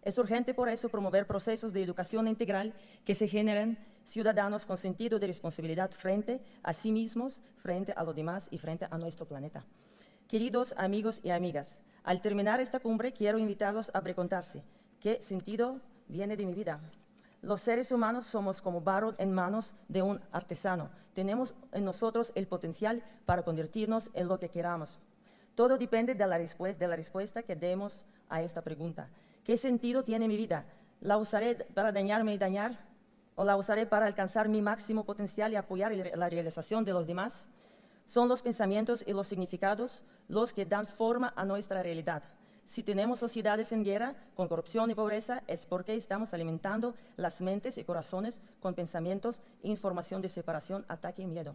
Speaker 9: Es urgente por eso promover procesos de educación integral que se generen ciudadanos con sentido de responsabilidad frente a sí mismos, frente a los demás y frente a nuestro planeta. Queridos amigos y amigas, al terminar esta cumbre quiero invitarlos a preguntarse, ¿qué sentido viene de mi vida? Los seres humanos somos como barro en manos de un artesano. Tenemos en nosotros el potencial para convertirnos en lo que queramos. Todo depende de la respuesta que demos a esta pregunta. ¿Qué sentido tiene mi vida? ¿La usaré para dañarme y dañar? ¿O la usaré para alcanzar mi máximo potencial y apoyar la realización de los demás? Son los pensamientos y los significados los que dan forma a nuestra realidad. Si tenemos sociedades en guerra, con corrupción y pobreza, es porque estamos alimentando las mentes y corazones con pensamientos e información de separación, ataque y miedo.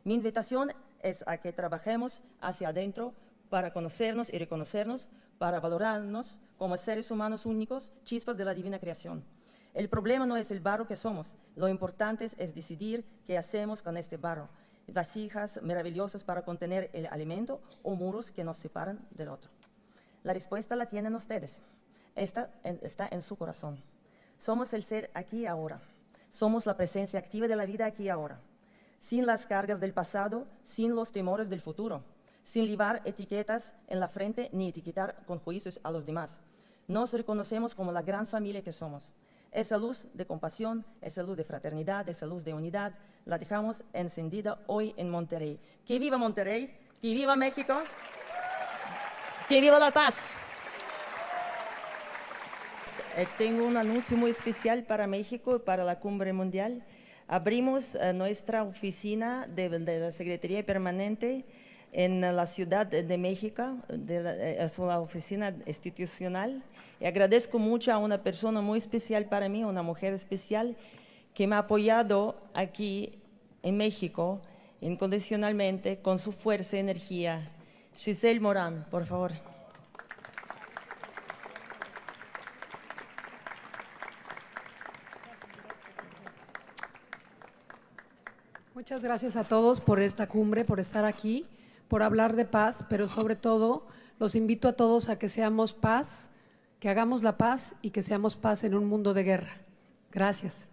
Speaker 9: Mi invitación es a que trabajemos hacia adentro para conocernos y reconocernos, para valorarnos como seres humanos únicos, chispas de la divina creación. El problema no es el barro que somos, lo importante es decidir qué hacemos con este barro. Vasijas maravillosas para contener el alimento o muros que nos separan del otro. La respuesta la tienen ustedes. Está en su corazón. Somos el ser aquí y ahora. Somos la presencia activa de la vida aquí y ahora. Sin las cargas del pasado, sin los temores del futuro. Sin libar etiquetas en la frente ni etiquetar con juicios a los demás. Nos reconocemos como la gran familia que somos. Esa luz de compasión, esa luz de fraternidad, esa luz de unidad, la dejamos encendida hoy en Monterrey. ¡Que viva Monterrey! ¡Que viva México! ¡Que viva la paz! Tengo un anuncio muy especial para México y para la Cumbre Mundial. Abrimos nuestra oficina de la Secretaría Permanente en la Ciudad de México, es una oficina institucional. Y agradezco mucho a una persona muy especial para mí, una mujer especial, que me ha apoyado aquí en México incondicionalmente con su fuerza y energía. Giselle Morán, por favor.
Speaker 7: Muchas gracias a todos por esta cumbre, por estar aquí, por hablar de paz, pero sobre todo los invito a todos a que seamos paz, que hagamos la paz y que seamos paz en un mundo de guerra. Gracias.